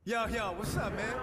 Yo, what's up, man?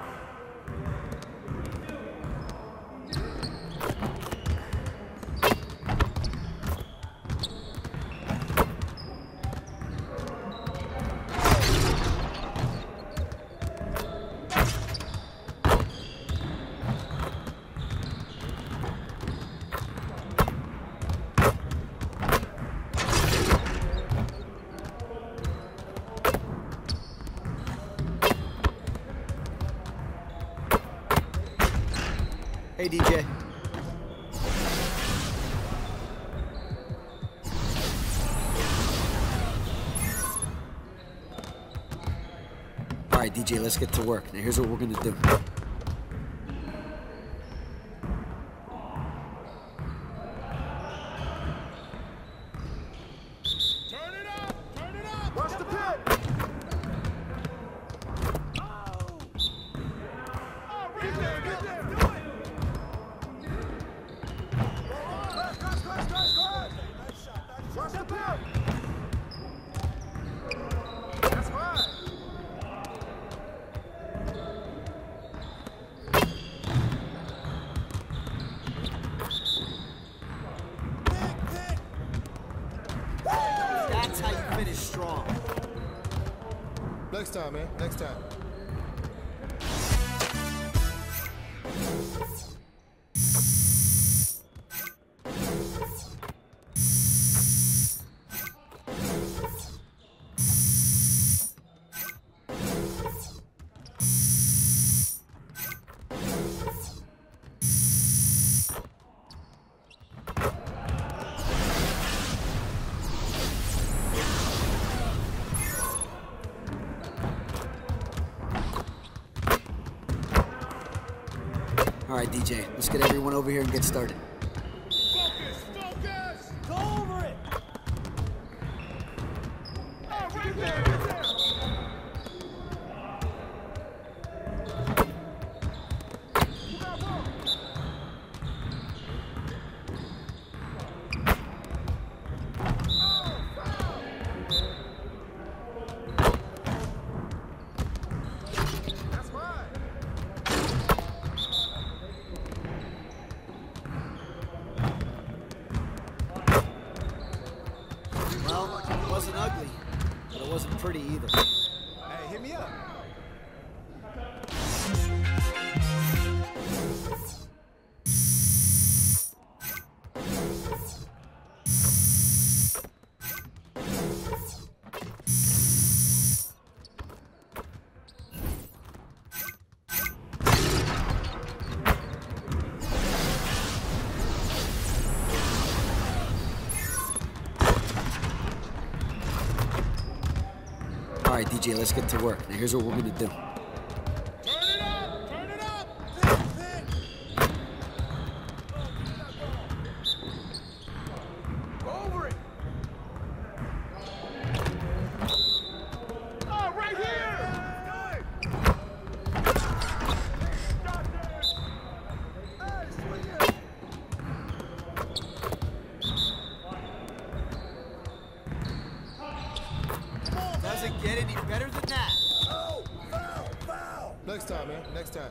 Hey, DJ. All right, DJ, let's get to work. Now, here's what we're gonna do. Turn it up! Turn it up! Watch the pit! Get there! Do it! Watch the pit! That's fine! That's how you finish strong. Next time, man. Next time. All right, DJ, let's get everyone over here and get started. Focus! Focus! Go over it! Oh, right there! Right there! You got one. That's fine! Well, it wasn't ugly, but it wasn't pretty either. Hey, hit me up. All right, DJ, let's get to work. Now, here's what we're gonna do. Turn it up! Turn it up! Go over it! Oh, right here! Hey, swing it! Doesn't get any better than that. Oh! Foul! Foul! Next time, man. Next time.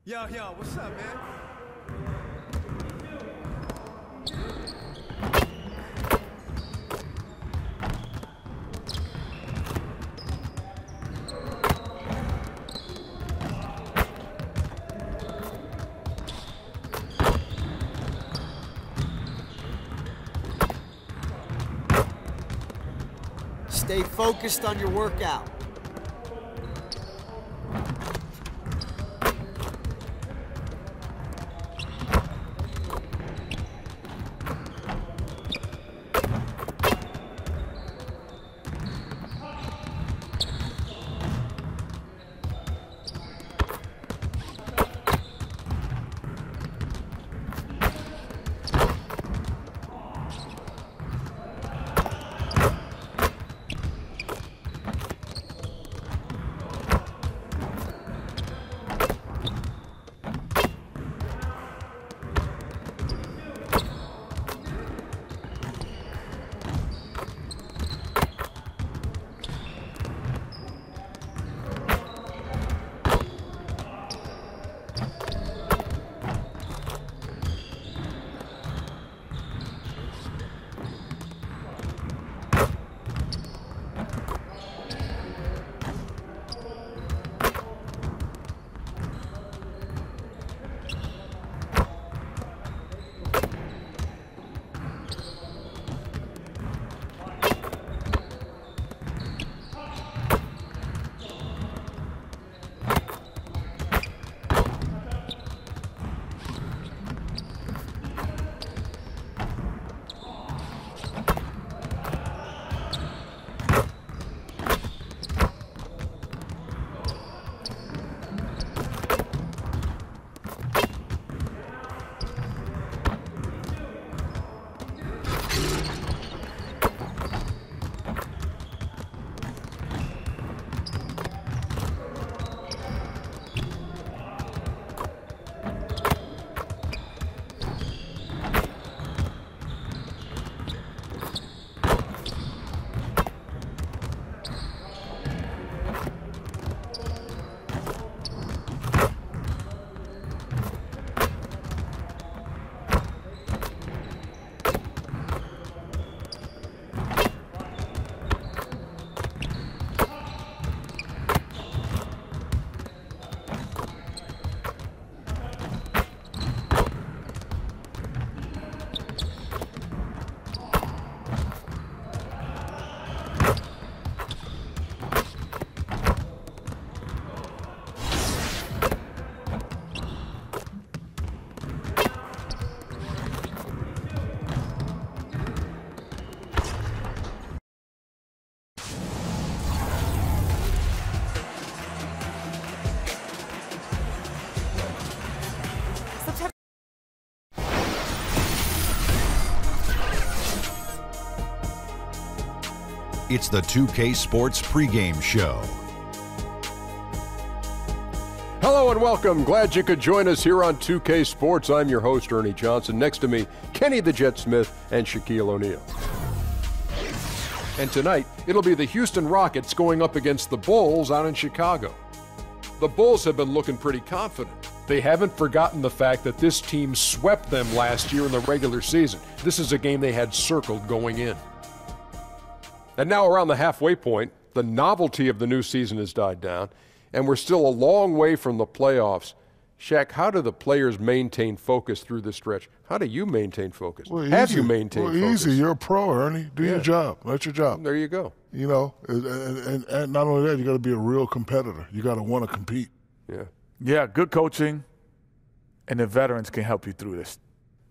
Yo, what's up, man? Stay focused on your workout. It's the 2K Sports pregame show. Hello and welcome. Glad you could join us here on 2K Sports. I'm your host, Ernie Johnson. Next to me, Kenny the Jet Smith and Shaquille O'Neal. And tonight, it'll be the Houston Rockets going up against the Bulls out in Chicago. The Bulls have been looking pretty confident. They haven't forgotten the fact that this team swept them last year in the regular season. This is a game they had circled going in. And now around the halfway point, the novelty of the new season has died down, and we're still a long way from the playoffs. Shaq, how do the players maintain focus through this stretch? How do you maintain focus? Well, Have you maintained focus? Easy. You're a pro, Ernie. Do your job. That's your job. There you go. You know, and not only that, you got to be a real competitor. You got to want to compete. Yeah. Yeah, good coaching, and the veterans can help you through this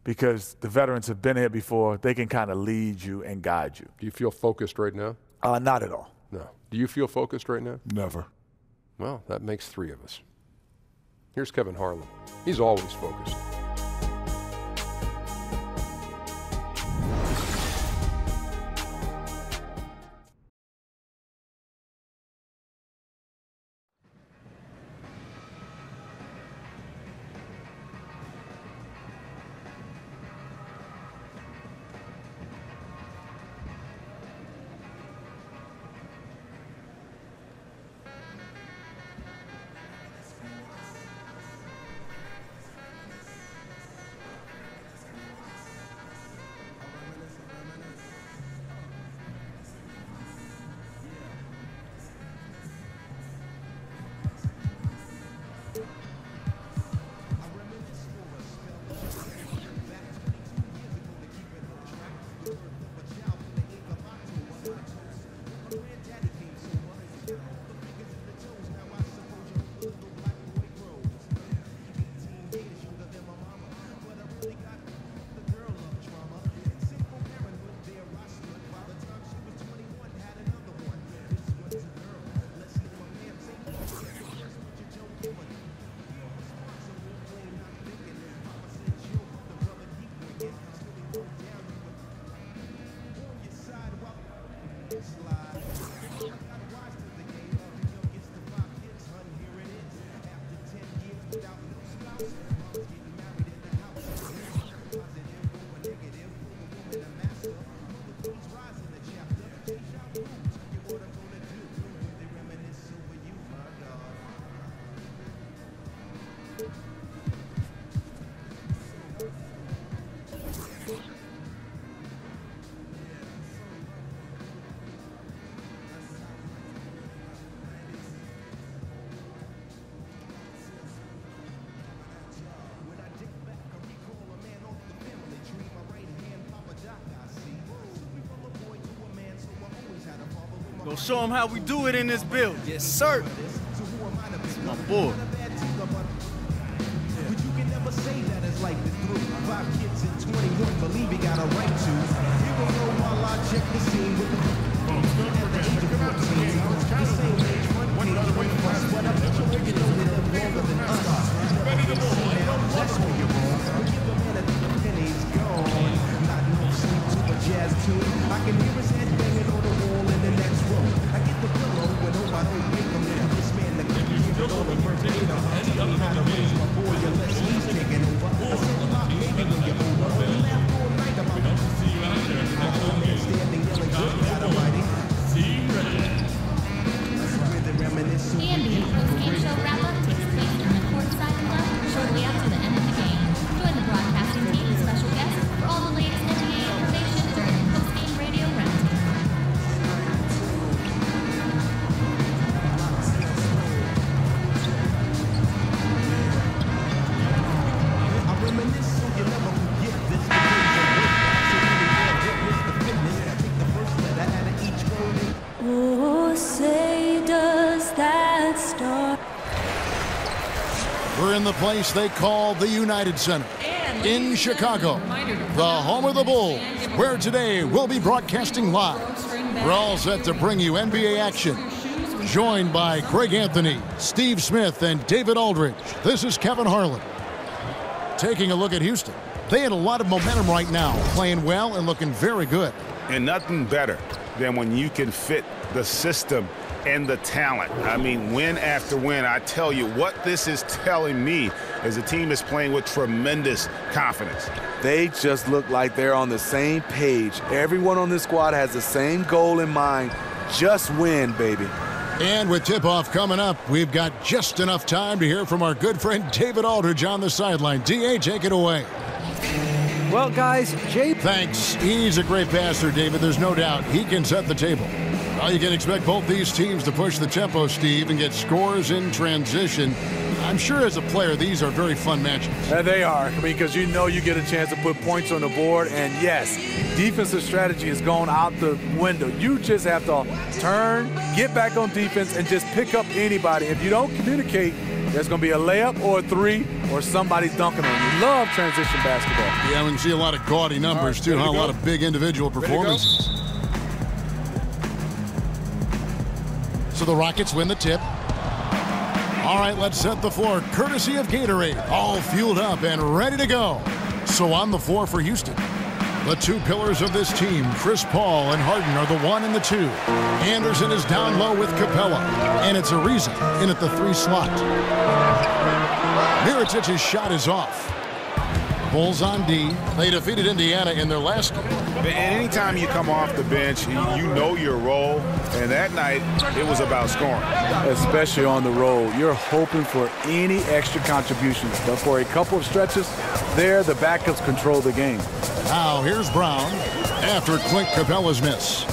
because the veterans have been here before. They can kind of lead you and guide you. Do you feel focused right now? Not at all. No. Do you feel focused right now? Never. Well, that makes three of us. Here's Kevin Harlan. He's always focused. Go show them how we do it in this building. Yes, sir. It's my boy. But you can never say that as life is through. 5 kids and 21 believe he got a right to. You will know while I check the scene with the at the age of 14. The same age, one plus, but I bet you know we live longer than us. That's where you're wrong. But give the man a penny's gone. Not no sleep to a jazz tune. I can hear his head banging on the wall in the next room. I get the pillow when nobody wake him in. This man that can keep it on the verbatim. Tell me how to raise my boy unless he's taking over. I said, "Lock, maybe when you're older." We laughed all night about it. Standing, yelling, "Good God Almighty." The NBA post-game show wrap-up takes place in the courtside club shortly after the end of the game. Join the broadcasting team and special guests for all the latest NBA information during the post-game radio roundtable. I reminisce so you never forget this. The days of work, so you can witness the fitness. Take the first letter out of each word. Oh, say does that start? We're in the place they call the United Center in Chicago, the home of the Bulls, where today we'll be broadcasting live. We're all set to bring you NBA action. Joined by Greg Anthony, Steve Smith, and David Aldridge. This is Kevin Harlan. Taking a look at Houston. They had a lot of momentum right now, playing well and looking very good. And nothing better than when you can fit the system and the talent. I mean, win after win. I tell you, what this is telling me is the team is playing with tremendous confidence. They just look like they're on the same page. Everyone on this squad has the same goal in mind. Just win, baby. And with tip-off coming up, we've got just enough time to hear from our good friend David Aldridge on the sideline. D.A., take it away. Well, guys, Thanks. He's a great passer, David. There's no doubt he can set the table. Well, you can expect both these teams to push the tempo, Steve, and get scores in transition. I'm sure as a player, these are very fun matches. They are. I mean, because you know you get a chance to put points on the board. And, yes, defensive strategy is going out the window. You just have to turn, get back on defense, and just pick up anybody. If you don't communicate, there's going to be a layup or a three or somebody's dunking on you. Love transition basketball. Yeah, we can see a lot of gaudy numbers, too, huh? A lot of big individual performances. So the Rockets win the tip. All right, let's set the floor. Courtesy of Gatorade. All fueled up and ready to go. So on the floor for Houston. The two pillars of this team, Chris Paul and Harden, are the 1 and the 2. Anderson is down low with Capella. And it's Ariza in at the 3 slot. Mirotic's shot is off. Bulls on D. They defeated Indiana in their last game. And anytime you come off the bench, you know your role. And that night, it was about scoring. Especially on the road. You're hoping for any extra contributions. But for a couple of stretches, there, the backups control the game. Now, here's Brown after Clint Capella's miss.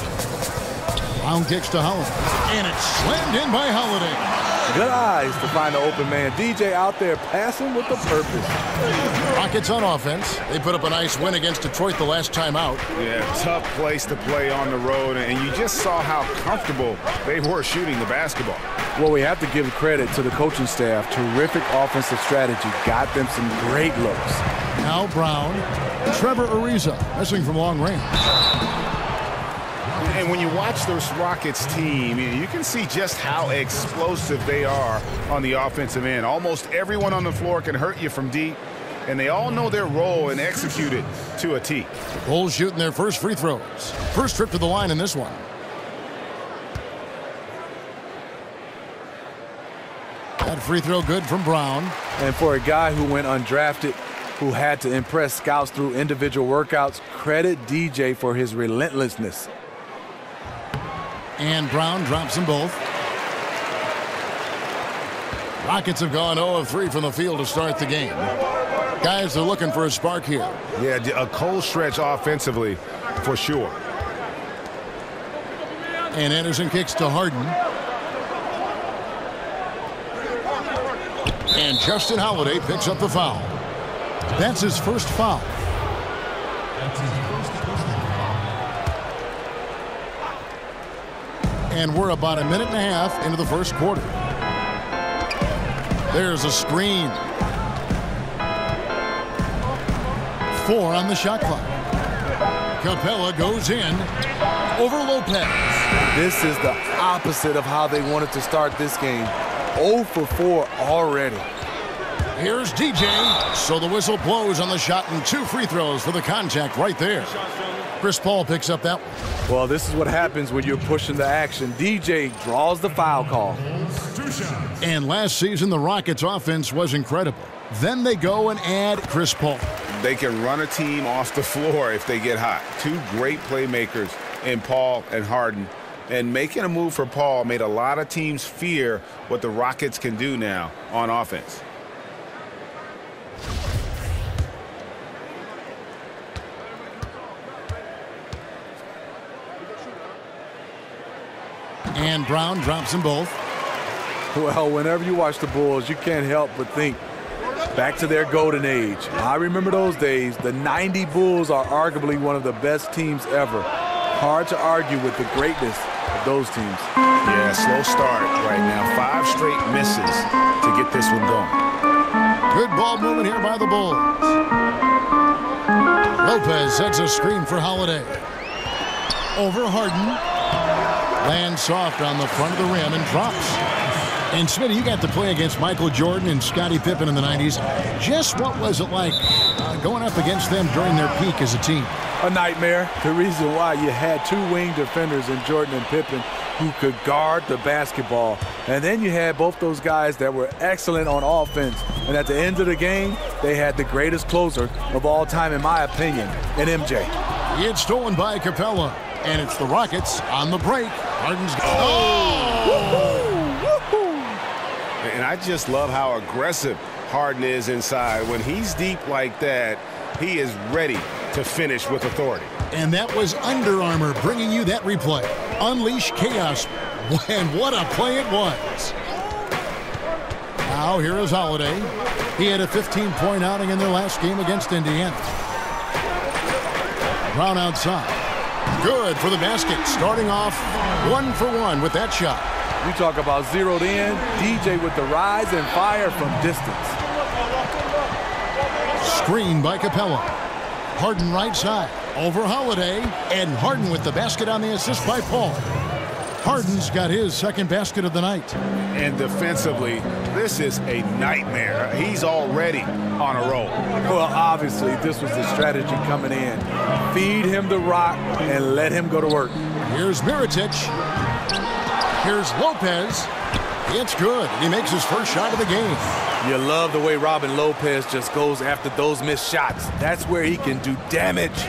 Brown kicks to Holiday. And it's slammed in by Holiday. Good eyes to find an open man. DJ out there passing with a purpose. Rockets on offense. They put up a nice win against Detroit the last time out. Yeah, tough place to play on the road, and you just saw how comfortable they were shooting the basketball. Well, we have to give credit to the coaching staff. Terrific offensive strategy. Got them some great looks. Now Brown. Trevor Ariza missing from long range. And when you watch this Rockets team, you can see just how explosive they are on the offensive end. Almost everyone on the floor can hurt you from deep, and they all know their role and execute it to a T. Bulls shooting their first free throws. First trip to the line in this one. That free throw good from Brown. And for a guy who went undrafted, who had to impress scouts through individual workouts, credit DJ for his relentlessness. And Brown drops them both. Rockets have gone 0 of 3 from the field to start the game. Guys are looking for a spark here. Yeah, a cold stretch offensively for sure. And Anderson kicks to Harden. And Justin Holiday picks up the foul. That's his first foul. And we're about a minute and a half into the first quarter. There's a screen. 4 on the shot clock. Capella goes in over Lopez. This is the opposite of how they wanted to start this game. 0 for 4 already. Here's DJ. So the whistle blows on the shot and 2 free throws for the contact right there. Chris Paul picks up that one. Well, this is what happens when you're pushing the action. DJ draws the foul call. And last season, the Rockets' offense was incredible. Then they go and add Chris Paul. They can run a team off the floor if they get hot. 2 great playmakers in Paul and Harden. And making a move for Paul made a lot of teams fear what the Rockets can do now on offense. And Brown drops them both. Well, whenever you watch the Bulls, you can't help but think back to their golden age. I remember those days. The 90 Bulls are arguably one of the best teams ever. Hard to argue with the greatness of those teams. Yeah, slow start right now. 5 straight misses to get this one going. Good ball movement here by the Bulls. Lopez sets a screen for Holiday. Over Harden. Lands soft on the front of the rim and drops. And Smitty, you got to play against Michael Jordan and Scottie Pippen in the 90s. Just what was it like going up against them during their peak as a team? A nightmare. The reason why you had 2 wing defenders in Jordan and Pippen who could guard the basketball. And then you had both those guys that were excellent on offense. And at the end of the game, they had the greatest closer of all time, in my opinion, in MJ. It's stolen by Capella. And it's the Rockets on the break. Harden's And I just love how aggressive Harden is inside. When he's deep like that, he is ready to finish with authority. And that was Under Armour bringing you that replay. Unleash chaos. And what a play it was. Now here is Holiday. He had a 15-point outing in their last game against Indiana. Brown outside. Good for the basket. Starting off 1 for 1 with that shot. You talk about zeroed in. DJ with the rise and fire from distance. Screen by Capella. Harden right side. Over Holiday. And Harden with the basket on the assist by Paul. Harden's got his second basket of the night. And defensively, this is a nightmare. He's already on a roll. Well, obviously, this was the strategy coming in. Feed him the rock and let him go to work. Here's Mirotic. Here's Lopez. It's good. He makes his first shot of the game. You love the way Robin Lopez just goes after those missed shots. That's where he can do damage.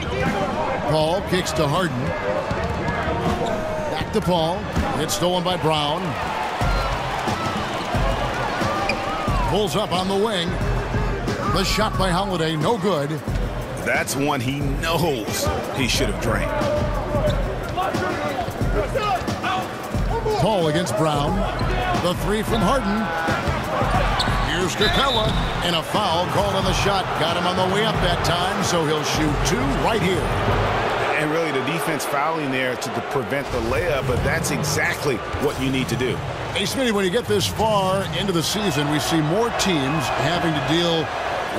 Paul kicks to Harden. Back to Paul. It's stolen by Brown. Pulls up on the wing. The shot by Holiday, no good. That's one he knows he should have drained. Paul against Brown. The 3 from Harden. Here's Capella. And a foul called on the shot. Got him on the way up that time, so he'll shoot 2 right here. And really the defense fouling there to prevent the layup, but that's exactly what you need to do. Hey, Smitty, when you get this far into the season, we see more teams having to deal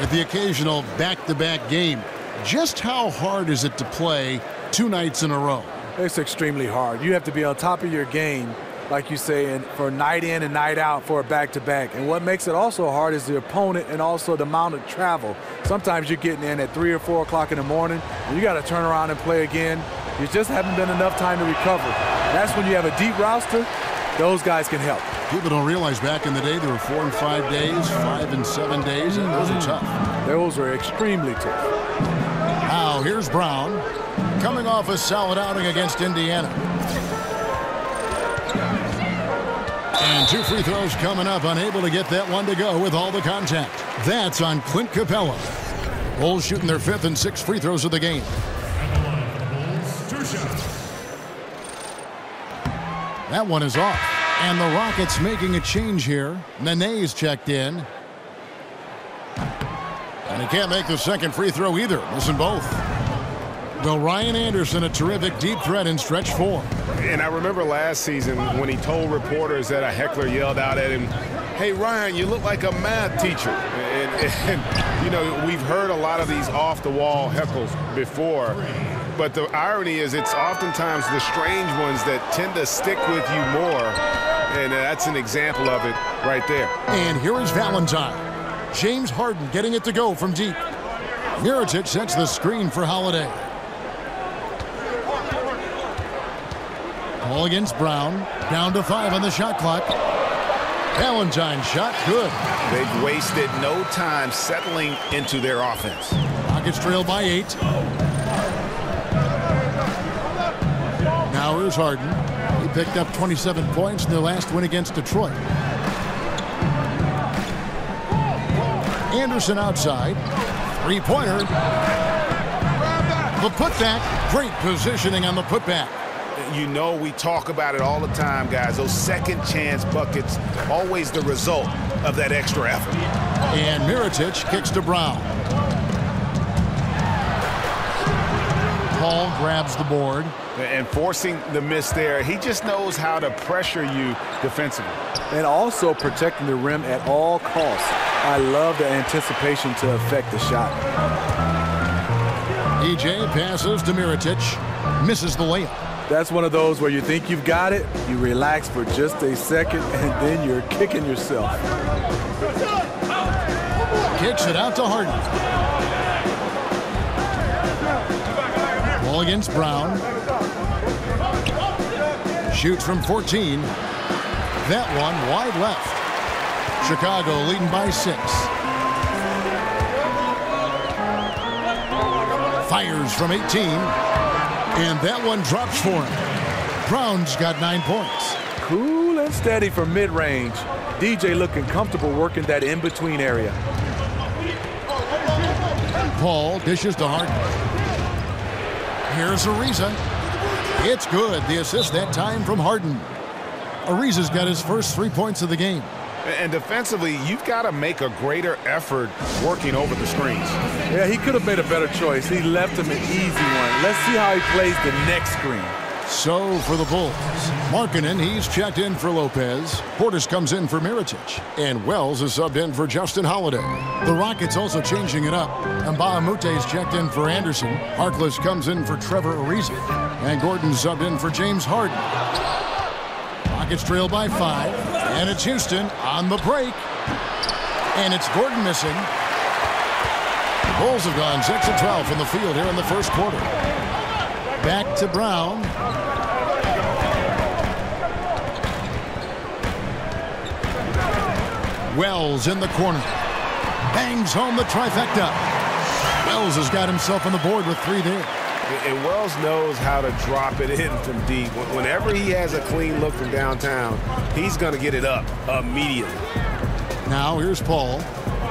with the occasional back-to-back game. Just how hard is it to play 2 nights in a row? It's extremely hard. You have to be on top of your game, like you say, and for night in and night out for a back-to-back. And what makes it also hard is the opponent and also the amount of travel. Sometimes you're getting in at 3 or 4 o'clock in the morning, and you got to turn around and play again. You just haven't been enough time to recover. That's when you have a deep roster. Those guys can help. People don't realize back in the day there were 4 and 5 days, 5 and 7 days, and those are tough. Those are extremely tough. Now here's Brown, coming off a solid outing against Indiana. And 2 free throws coming up, unable to get that one to go with all the contact. That's on Clint Capella. Bulls shooting their 5th and 6th free throws of the game. That one is off. And the Rockets making a change here. Nene's checked in. And he can't make the second free throw either. Missing both. Well, Ryan Anderson, a terrific deep threat in stretch 4. And I remember last season when he told reporters that a heckler yelled out at him, "Hey, Ryan, you look like a math teacher." And you know, we've heard a lot of these off-the-wall heckles before. But the irony is it's oftentimes the strange ones that tend to stick with you more. And that's an example of it right there. And here is Valentine. James Harden getting it to go from deep. Mirotic sets the screen for Holiday. Ball against Brown. Down to 5 on the shot clock. Valentine shot good. They've wasted no time settling into their offense. Rockets trail by 8. Now here's Harden. He picked up 27 points in their last win against Detroit. Anderson outside. Three-pointer. The putback. Great positioning on the putback. You know, we talk about it all the time, guys. Those second chance buckets, always the result of that extra effort. And Mirotic kicks to Brown. Paul grabs the board. And forcing the miss there, he just knows how to pressure you defensively. And also protecting the rim at all costs. I love the anticipation to affect the shot. EJ passes to Mirotic. Misses the layup. That's one of those where you think you've got it, you relax for just a second, and then you're kicking yourself. Kicks it out to Harden. Ball against Brown. Shoots from 14. That one wide left. Chicago leading by 6. Fires from 18. And that one drops for him. Brown's got 9 points. Cool and steady from mid-range. DJ looking comfortable working that in-between area. Paul dishes to Harden. Here's Ariza. It's good. The assist that time from Harden. Ariza's got his first 3 points of the game. And defensively, you've got to make a greater effort working over the screens. Yeah, he could have made a better choice. He left him an easy one. Let's see how he plays the next screen. So for the Bulls, Markkanen, he's checked in for Lopez. Portis comes in for Mirotic. And Wells is subbed in for Justin Holiday. The Rockets also changing it up. And Mbah-a-Moute's checked in for Anderson. Harkless comes in for Trevor Ariza. And Gordon subbed in for James Harden. Rockets trail by 5. And it's Houston on the break. And it's Gordon missing. The Bulls have gone 6 of 12 from the field here in the first quarter. Back to Brown. Wells in the corner. Bangs home the trifecta. Wells has got himself on the board with 3 there. And Wells knows how to drop it in from deep. Whenever he has a clean look from downtown, he's going to get it up immediately. Now here's Paul.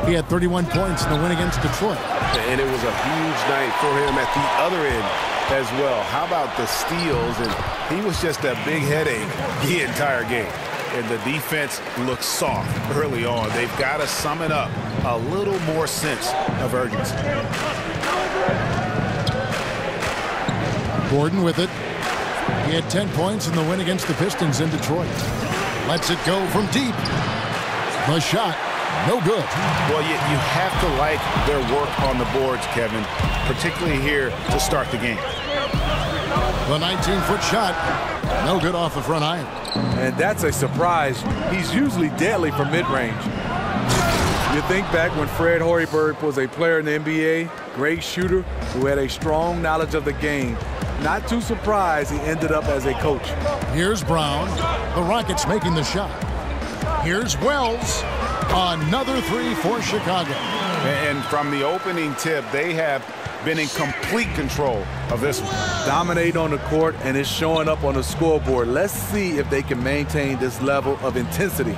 He had 31 points in the win against Detroit. And it was a huge night for him at the other end as well. How about the steals? And he was just a big headache the entire game. And the defense looks soft early on. They've got to sum it up. A little more sense of urgency. Gordon with it. He had 10 points in the win against the Pistons in Detroit. Lets it go from deep. The shot, no good. Well, you have to like their work on the boards, Kevin, particularly here to start the game. The 19-foot shot, no good off the front iron. And that's a surprise. He's usually deadly from mid-range. You think back when Fred Hoiberg was a player in the NBA, great shooter who had a strong knowledge of the game. Not too surprised he ended up as a coach. Here's Brown. The Rockets making the shot. Here's Wells. Another 3 for Chicago. And from the opening tip, they have been in complete control of this one. Dominate on the court, and it's showing up on the scoreboard. Let's see if they can maintain this level of intensity.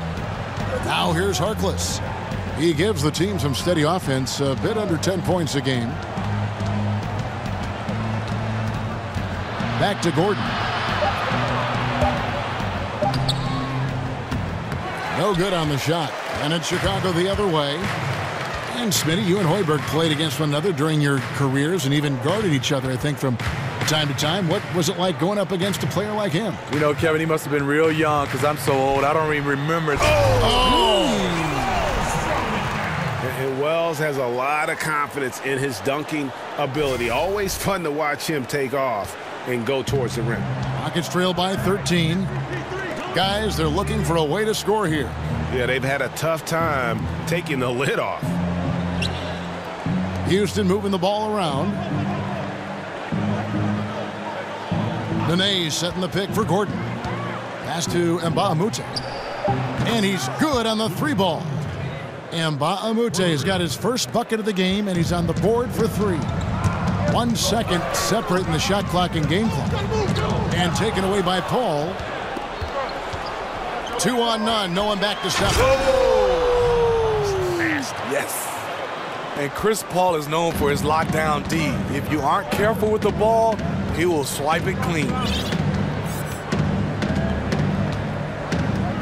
Now here's Harkless. He gives the team some steady offense, a bit under 10 points a game. Back to Gordon. No good on the shot. And it's Chicago the other way. And Smitty, you and Hoiberg played against one another during your careers and even guarded each other, I think, from time to time. What was it like going up against a player like him? You know, Kevin, he must have been real young because I'm so old. I don't even remember. And Wells has a lot of confidence in his dunking ability. Always fun to watch him take off and go towards the rim. Rockets trail by 13. Guys, they're looking for a way to score here. Yeah, they've had a tough time taking the lid off. Houston moving the ball around. Nene setting the pick for Gordon. Pass to Mbamute. And he's good on the 3-ball. Mbamamute's got his first bucket of the game, and he's on the board for 3. 1 second separating the shot clock and game clock. And taken away by Paul. 2 on none. No one back to stop. Yes. And Chris Paul is known for his lockdown D. If you aren't careful with the ball, he will swipe it clean.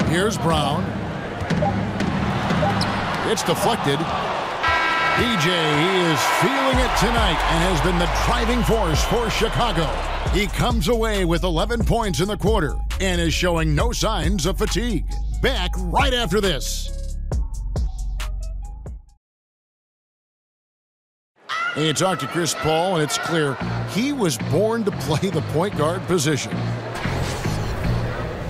Here's Brown. It's deflected. PJ, he is feeling it tonight and has been the driving force for Chicago. He comes away with 11 points in the quarter and is showing no signs of fatigue. Back right after this. And you talk to Chris Paul, and it's clear he was born to play the point guard position.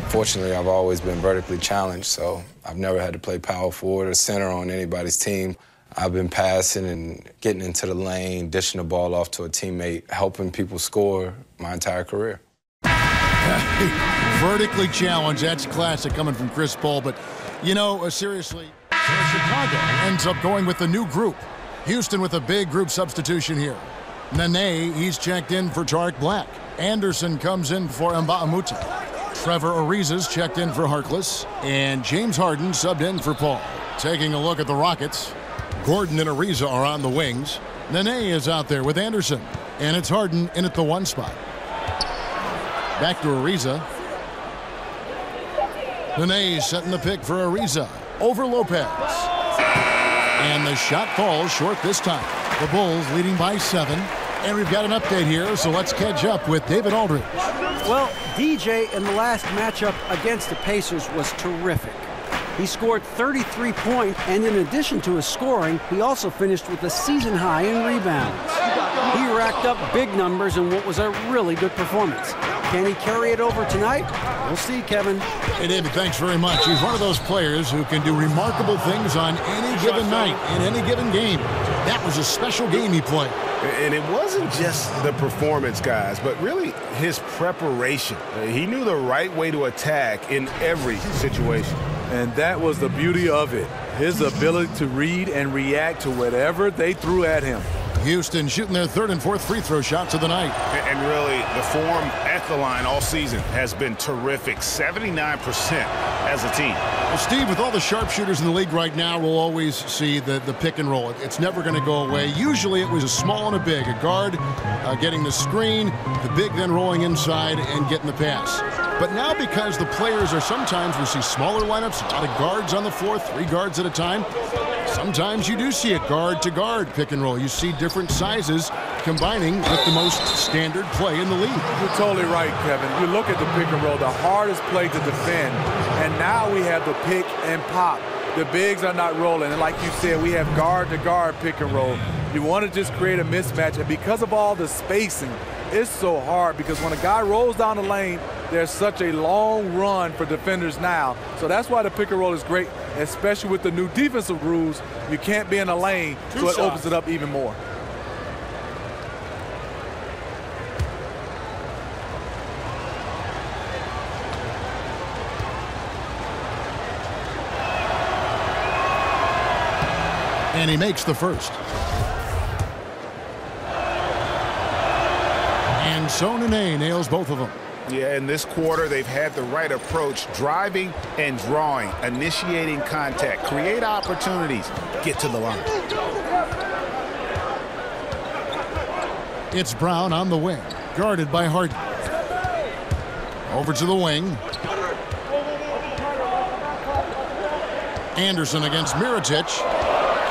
Fortunately, I've always been vertically challenged, so I've never had to play power forward or center on anybody's team. I've been passing and getting into the lane, dishing the ball off to a teammate, helping people score my entire career. Vertically challenged, that's classic coming from Chris Paul, but, you know, seriously, Chicago ends up going with the new group. Houston with a big group substitution here. Nene, he's checked in for Tariq Black. Anderson comes in for Mbamute. Trevor Ariza's checked in for Harkless. And James Harden subbed in for Paul. Taking a look at the Rockets, Gordon and Ariza are on the wings. Nene is out there with Anderson. And it's Harden in at the 1 spot. Back to Ariza. Nene setting the pick for Ariza. Over Lopez. And the shot falls short this time. The Bulls leading by 7. And we've got an update here, so let's catch up with David Aldridge. Well, DJ in the last matchup against the Pacers was terrific. He scored 33 points, and in addition to his scoring, he also finished with a season high in rebounds. He racked up big numbers in what was a really good performance. Can he carry it over tonight? We'll see, Kevin. Hey, David, thanks very much. He's one of those players who can do remarkable things on any given night, in any given game. That was a special game he played. And it wasn't just the performance, guys, but really his preparation. He knew the right way to attack in every situation. And that was the beauty of it. His ability to read and react to whatever they threw at him. Houston shooting their 3rd and 4th free throw shots of the night. And really, the form at the line all season has been terrific. 79% as a team. Well, Steve, with all the sharpshooters in the league right now, we'll always see the pick and roll. It's never going to go away. Usually it was a small and a big. A guard getting the screen, the big then rolling inside and getting the pass. But now because the players are sometimes, we see smaller lineups, a lot of guards on the floor, 3 guards at a time. Sometimes you do see a guard-to-guard pick and roll. You see different sizes combining with the most standard play in the league. You're totally right, Kevin. You look at the pick and roll, the hardest play to defend, and now we have the pick and pop. The bigs are not rolling, and like you said, we have guard-to-guard pick and roll. You want to just create a mismatch, and because of all the spacing, it's so hard because when a guy rolls down the lane, there's such a long run for defenders now. So that's why the pick and roll is great, especially with the new defensive rules. You can't be in a lane, so it opens it up even more. And he makes the first. And so Nene nails both of them. Yeah, in this quarter, they've had the right approach, driving and drawing, initiating contact, create opportunities, get to the line. It's Brown on the wing, guarded by Harden. Over to the wing. Anderson against Mirotic.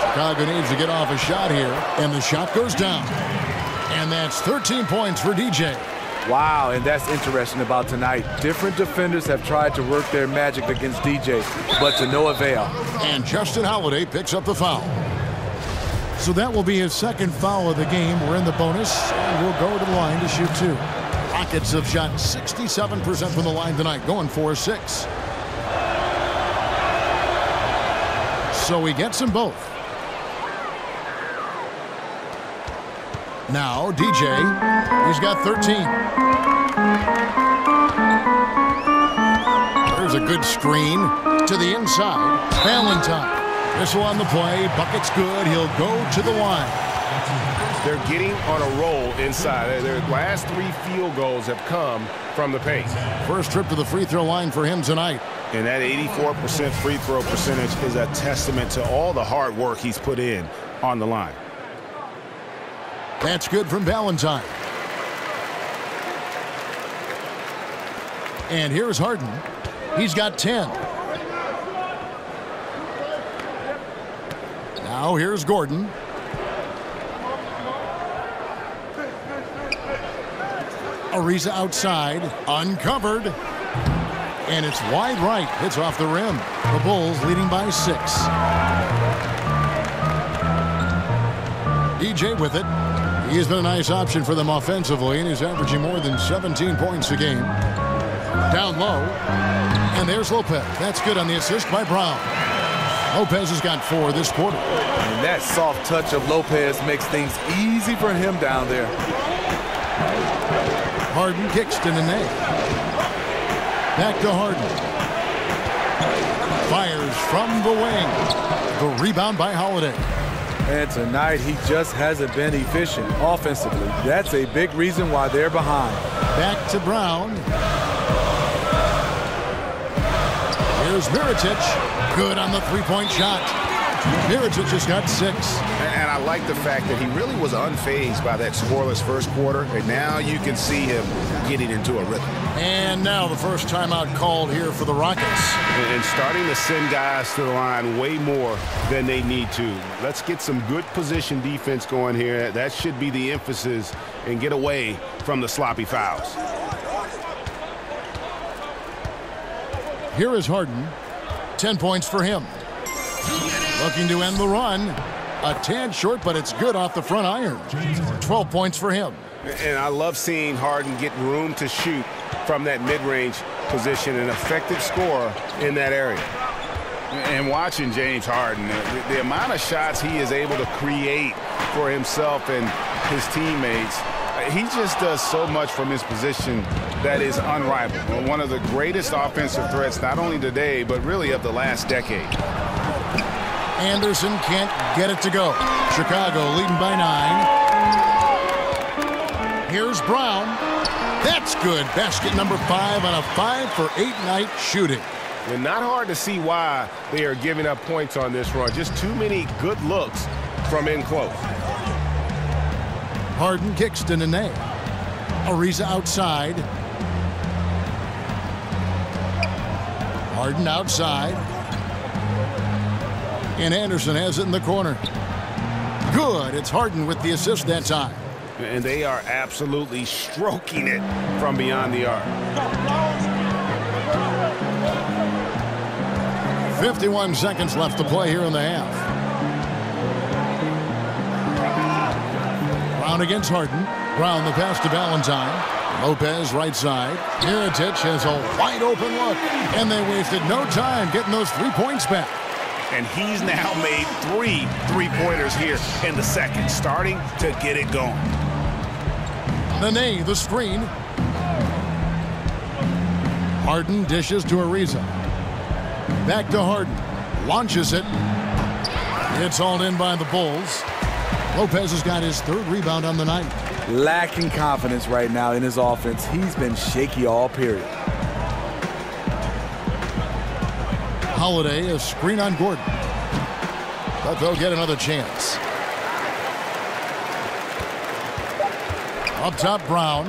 Chicago needs to get off a shot here, and the shot goes down. And that's 13 points for DJ. Wow, and that's interesting about tonight. Different defenders have tried to work their magic against DJ, but to no avail. And Justin Holiday picks up the foul. So that will be his second foul of the game. We're in the bonus, and we'll go to the line to shoot 2. Rockets have shot 67% from the line tonight, going 4-6. So he gets them both. Now DJ, he's got 13. There's a good screen to the inside. Valentine. Whistle on the play. Bucket's good. He'll go to the line. They're getting on a roll inside. Their last 3 field goals have come from the paint. First trip to the free throw line for him tonight. And that 84% free throw percentage is a testament to all the hard work he's put in on the line. That's good from Valentine. And here's Harden. He's got 10. Now here's Gordon. Ariza outside, uncovered. And it's wide right. It's off the rim. The Bulls leading by 6. DJ with it. He's been a nice option for them offensively, and he's averaging more than 17 points a game. Down low. And there's Lopez. That's good on the assist by Brown. Lopez has got 4 this quarter. And that soft touch of Lopez makes things easy for him down there. Harden kicks to Nene. Back to Harden. Fires from the wing. The rebound by Holiday. And tonight he just hasn't been efficient offensively. That's a big reason why they're behind. Back to Brown. Here's Mirotic. Good on the three-point shot. Mirotic has got 6. And I like the fact that he really was unfazed by that scoreless first quarter. And now you can see him getting into a rhythm. And now the first timeout called here for the Rockets. And starting to send guys to the line way more than they need to. Let's get some good position defense going here. That should be the emphasis, and get away from the sloppy fouls. Here is Harden. 10 points for him. Looking to end the run. A tad short, but it's good off the front iron. 12 points for him. And I love seeing Harden get room to shoot from that mid-range position, an effective scorer in that area. And watching James Harden, the amount of shots he is able to create for himself and his teammates, he just does so much from his position that is unrivaled. One of the greatest offensive threats, not only today, but really of the last decade. Anderson can't get it to go. Chicago leading by 9. Here's Brown. That's good. Basket number 5 on a 5-for-8 night shooting. And not hard to see why they are giving up points on this run. Just too many good looks from in close. Harden kicks to Nene. Ariza outside. Harden outside. And Anderson has it in the corner. Good. It's Harden with the assist that time. And they are absolutely stroking it from beyond the arc. 51 seconds left to play here in the half. Brown against Harden. Brown the pass to Valentine. Lopez right side. Mirotic has a wide open look. And they wasted no time getting those 3 points back. And he's now made 3 3-pointers here in the second, starting to get it going. Nene, the screen. Harden dishes to Ariza. Back to Harden. Launches it. It's hauled in by the Bulls. Lopez has got his 3rd rebound on the night. Lacking confidence right now in his offense. He's been shaky all period. Holiday, a screen on Gordon. But they'll get another chance. Up top, Brown.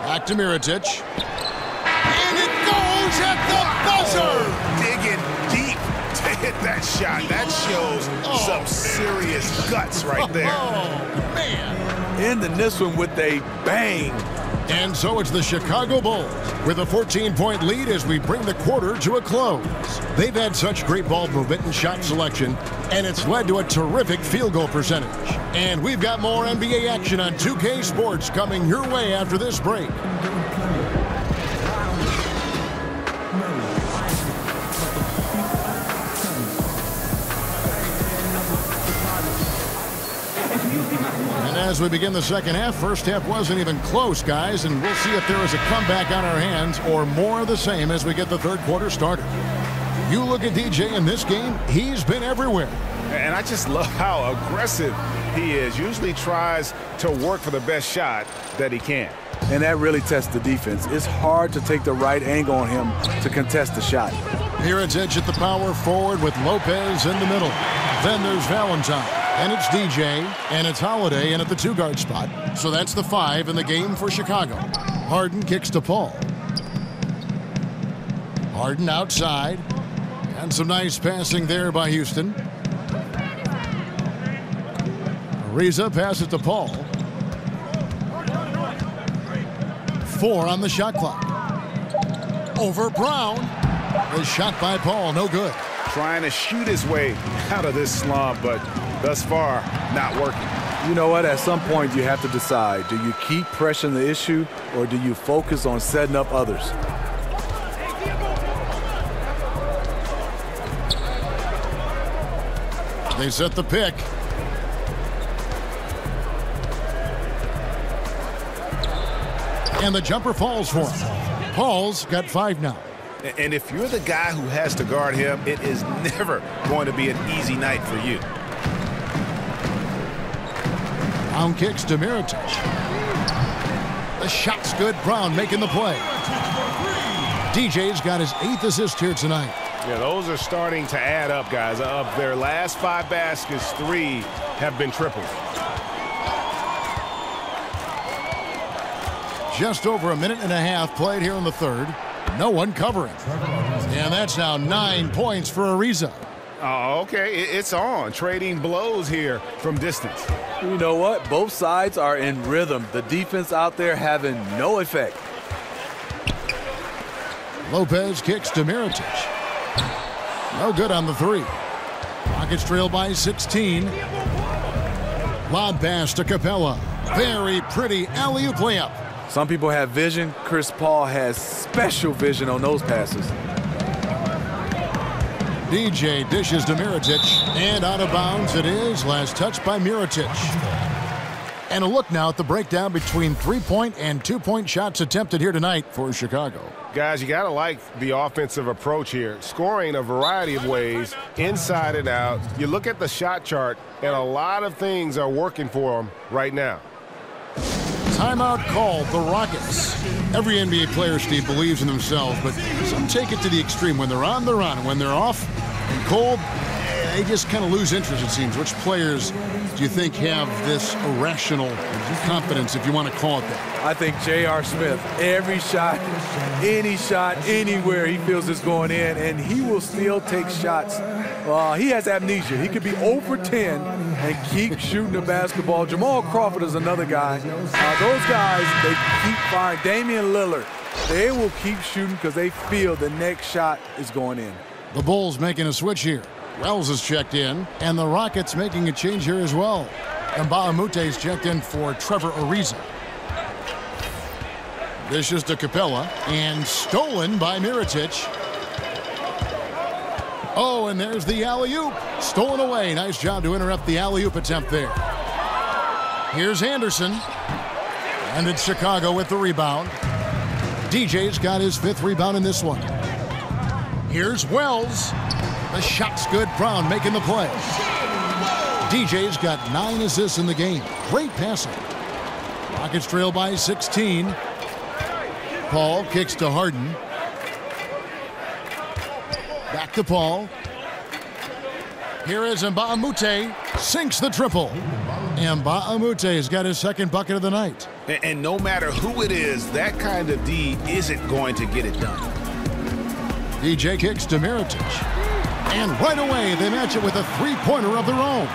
Back to Mirotic. And it goes at the buzzer! Digging deep to hit that shot. That shows some serious guts right there. Man. Ending this one with a bang. And so it's the Chicago Bulls with a 14-point lead as we bring the quarter to a close. They've had such great ball movement and shot selection, and it's led to a terrific field goal percentage. And we've got more NBA action on 2K Sports coming your way after this break. As we begin the second half, first half wasn't even close, guys, and we'll see if there is a comeback on our hands or more of the same as we get the third quarter started. You look at DJ in this game, he's been everywhere. And I just love how aggressive he is. Usually tries to work for the best shot that he can. And that really tests the defense. It's hard to take the right angle on him to contest the shot. Here it's Edge at the power forward with Lopez in the middle. Then there's Valentine. And it's DJ, and it's Holiday in at the two-guard spot. So that's the 5 in the game for Chicago. Harden kicks to Paul. Harden outside. And some nice passing there by Houston. Ariza passes to Paul. 4 on the shot clock. Over Brown. A shot by Paul, no good. Trying to shoot his way out of this slump, but thus far, not working. You know what? At some point, you have to decide. Do you keep pressing the issue, or do you focus on setting up others? They set the pick. And the jumper falls for him. Paul's got 5 now. And if you're the guy who has to guard him, it is never going to be an easy night for you. Brown kicks to Mirotic. The shot's good. Brown making the play. DJ's got his 8th assist here tonight. Yeah, those are starting to add up, guys. Of their last 5 baskets, 3 have been triples. Just over a minute and a half played here in the third. No one covering. And that's now 9 points for Ariza. Oh, okay. It's on. Trading blows here from distance. You know what? Both sides are in rhythm. The defense out there having no effect. Lopez kicks to Mirotic. No good on the 3. Rockets trail by 16. Lob pass to Capella. Very pretty alley-oop layup. Some people have vision. Chris Paul has special vision on those passes. DJ dishes to Mirotic, and out of bounds it is. Last touch by Mirotic. And a look now at the breakdown between 3-point and 2-point shots attempted here tonight for Chicago. Guys, you got to like the offensive approach here. Scoring a variety of ways, inside and out. You look at the shot chart, and a lot of things are working for them right now. Timeout called, the Rockets. Every NBA player, Steve, believes in themselves, but some take it to the extreme. When they're on, they're on. And when they're off and cold, they just kind of lose interest, it seems. Which players do you think have this irrational confidence, if you want to call it that? I think J.R. Smith, every shot, any shot, anywhere he feels is going in, and he will still take shots. He has amnesia. He could be over 10 and keep shooting the basketball. Jamal Crawford is another guy. Those guys, they keep firing. Damian Lillard, they will keep shooting because they feel the next shot is going in. The Bulls making a switch here. Wells is checked in, and the Rockets making a change here as well. And Bahamute is checked in for Trevor Ariza. Dishes to Capella, and stolen by Mirotic. Oh, and there's the alley-oop. Stolen away. Nice job to interrupt the alley-oop attempt there. Here's Anderson. And it's Chicago with the rebound. DJ's got his 5th rebound in this one. Here's Wells. The shot's good. Brown making the play. DJ's got 9 assists in the game. Great passing. Rockets trail by 16. Paul kicks to Harden. Back to Paul. Here is Mbaamute. Sinks the triple. Mbaamute has got his 2nd bucket of the night. And no matter who it is, that kind of D isn't going to get it done. DJ kicks to Mirotic. And right away, they match it with a three-pointer of their own.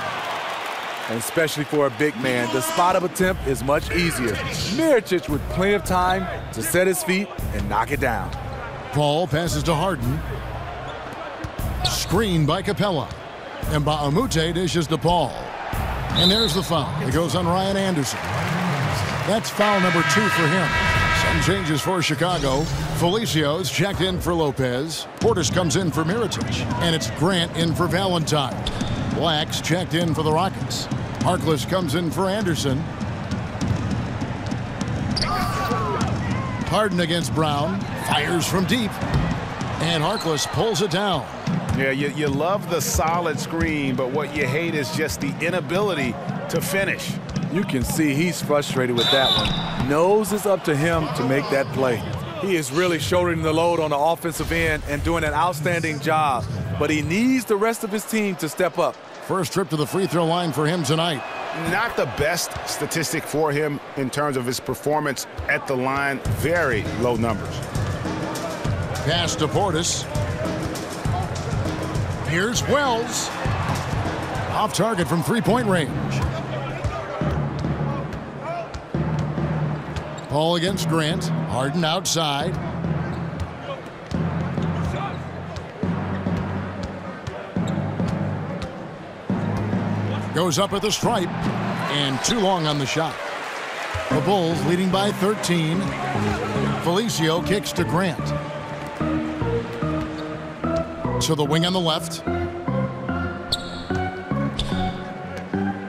And especially for a big man, the spot-up attempt is much easier. Mirotic with plenty of time to set his feet and knock it down. Ball passes to Harden. Screen by Capella. And Baamute dishes to Paul. And there's the foul. It goes on Ryan Anderson. That's foul number 2 for him. Some changes for Chicago. Felicia's checked in for Lopez. Portis comes in for Mirotic. And it's Grant in for Valentine. Black's checked in for the Rockets. Harkless comes in for Anderson. Harden against Brown. Fires from deep. And Harkless pulls it down. Yeah, you love the solid screen, but what you hate is just the inability to finish. You can see he's frustrated with that one. Knows it's up to him to make that play. He is really shouldering the load on the offensive end and doing an outstanding job, but he needs the rest of his team to step up. First trip to the free throw line for him tonight. Not the best statistic for him in terms of his performance at the line. Very low numbers. Pass to Portis. Here's Wells. Off target from three-point range. Ball against Grant. Harden outside. Goes up at the stripe. And too long on the shot. The Bulls leading by 13. Felicio kicks to Grant. To the wing on the left.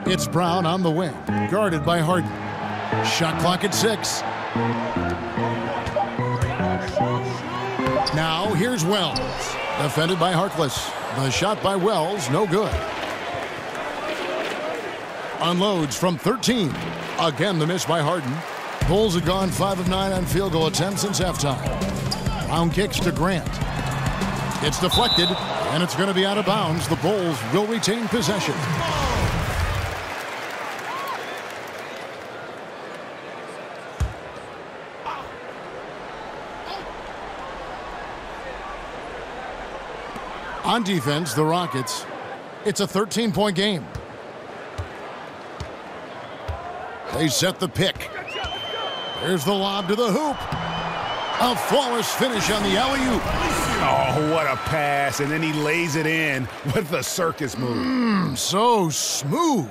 It's Brown on the wing, guarded by Harden. Shot clock at 6. Now here's Wells, defended by Harkless. The shot by Wells, no good. Unloads from 13. Again, the miss by Harden. Bulls have gone 5 of 9 on field goal attempts since halftime. Brown kicks to Grant. It's deflected, and it's going to be out of bounds. The Bulls will retain possession. On defense, the Rockets, it's a 13-point game. They set the pick. There's the lob to the hoop. A flawless finish on the alley-oop. Oh, what a pass. And then he lays it in with the circus move. So smooth.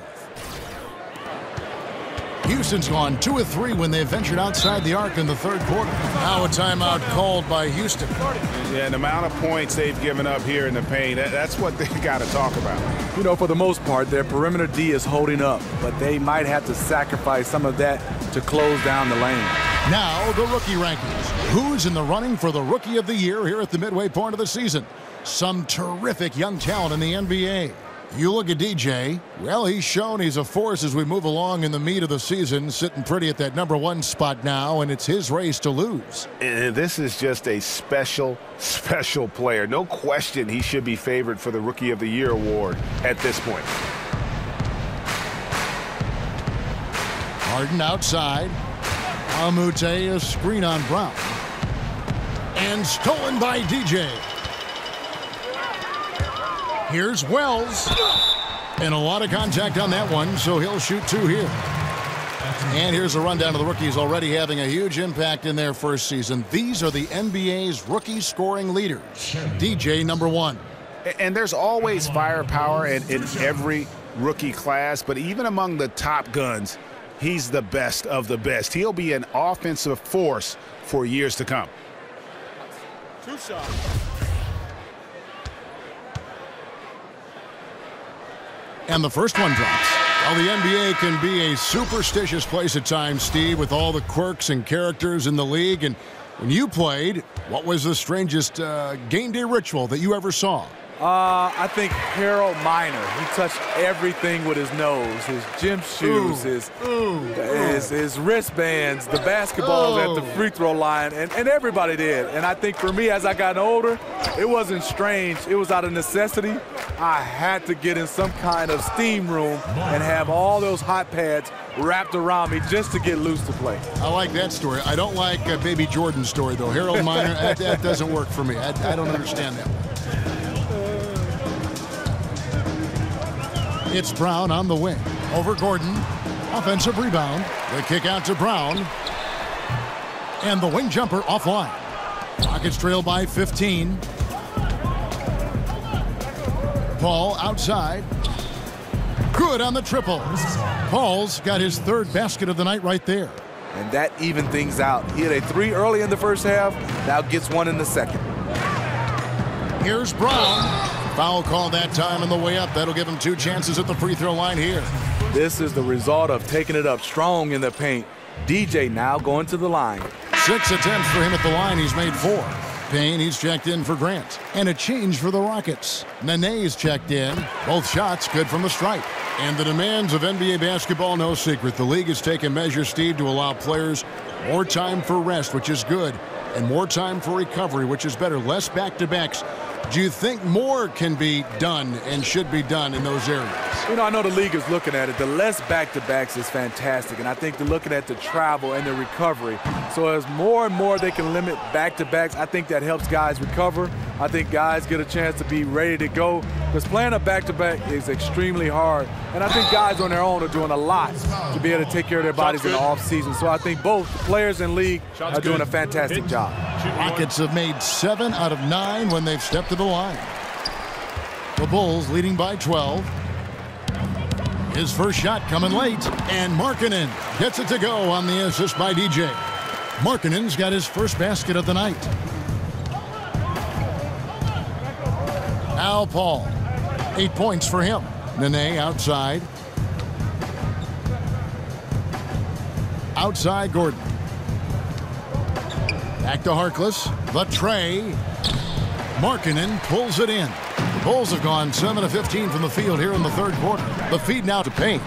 Houston's gone 2 of 3 when they ventured outside the arc in the third quarter. Now a timeout called by Houston. Yeah, and the amount of points they've given up here in the paint, that's what they got to talk about. You know, for the most part, their perimeter D is holding up, but they might have to sacrifice some of that to close down the lane. Now the rookie rankings. Who's in the running for the Rookie of the Year here at the midway point of the season? Some terrific young talent in the NBA. You look at DJ, well, he's shown he's a force as we move along in the meat of the season, sitting pretty at that #1 spot now, and it's his race to lose. And this is just a special, special player. No question he should be favored for the Rookie of the Year award at this point. Harden outside. Amute, a screen on Brown. And stolen by DJ. Here's Wells. And a lot of contact on that one, so he'll shoot 2 here. And here's a rundown of the rookies already having a huge impact in their first season. These are the NBA's rookie scoring leaders. DJ, #1. And there's always firepower in every rookie class, but even among the top guns, he's the best of the best. He'll be an offensive force for years to come. 2 shots. And the first one drops. Well, the NBA can be a superstitious place at times, Steve, with all the quirks and characters in the league. And when you played, what was the strangest game day ritual that you ever saw? I think Harold Miner. He touched everything with his nose, his gym shoes, his wristbands, the basketballs at the free throw line, and everybody did. And I think for me, as I got older, it wasn't strange. It was out of necessity. I had to get in some kind of steam room and have all those hot pads wrapped around me just to get loose to play. I like that story. I don't like Baby Jordan's story, though. Harold Miner, that doesn't work for me. I don't understand that one. It's Brown on the wing. Over Gordon. Offensive rebound. The kick out to Brown. And the wing jumper offline. Rockets trail by 15. Paul outside. Good on the triple. Paul's got his third basket of the night right there. And that evened things out. He had a 3 early in the first half, now gets 1 in the second. Here's Brown. Foul call that time on the way up. That'll give him 2 chances at the free throw line here. This is the result of taking it up strong in the paint. DJ now going to the line. 6 attempts for him at the line. He's made 4. Payne, he's checked in for Grant. And a change for the Rockets. Nene's checked in. Both shots good from the stripe. And the demands of NBA basketball, no secret. The league has taken measures, Steve, to allow players more time for rest, which is good, and more time for recovery, which is better. Less back-to-backs. Do you think more can be done and should be done in those areas? You know, I know the league is looking at it. The less back-to-backs is fantastic, and I think they're looking at the travel and the recovery. So as more and more they can limit back-to-backs, I think that helps guys recover. I think guys get a chance to be ready to go, because playing a back-to-back is extremely hard. And I think guys on their own are doing a lot to be able to take care of their bodies in the offseason. So I think both the players and league are doing a fantastic job. Rockets have made 7 out of 9 when they've stepped to the line. The Bulls leading by 12. His first shot coming late, and Markkanen gets it to go on the assist by DJ. Markkanen's got his first basket of the night. Al Paul, 8 points for him. Nene outside. Outside Gordon. Back to Harkless. The tray. Markkanen pulls it in. The Bulls have gone 7 of 15 from the field here in the third quarter. The feed now to Payne.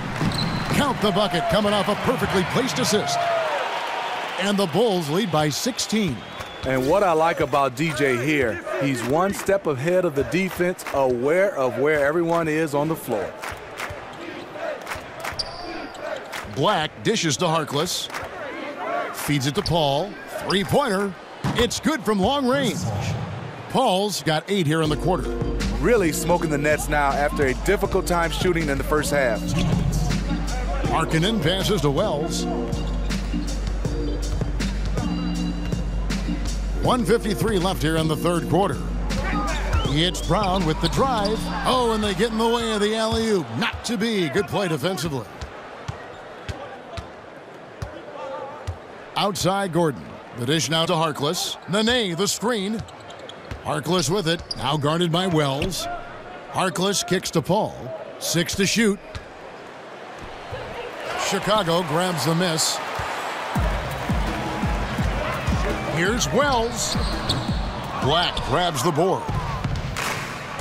Count the bucket coming off a perfectly placed assist. And the Bulls lead by 16. And what I like about DJ here, he's one step ahead of the defense, aware of where everyone is on the floor. Black dishes to Harkless. Feeds it to Paul. Three-pointer. It's good from long range. Paul's got 8 here in the quarter. Really smoking the nets now after a difficult time shooting in the first half. Markkanen passes to Wells. 1:53 left here in the third quarter. It's Brown with the drive. Oh, and they get in the way of the alley-oop. Not to be. Good play defensively. Outside Gordon. The dish now to Harkless. Nene, the screen. Harkless with it. Now guarded by Wells. Harkless kicks to Paul. 6 to shoot. Chicago grabs the miss. Here's Wells. Black grabs the board.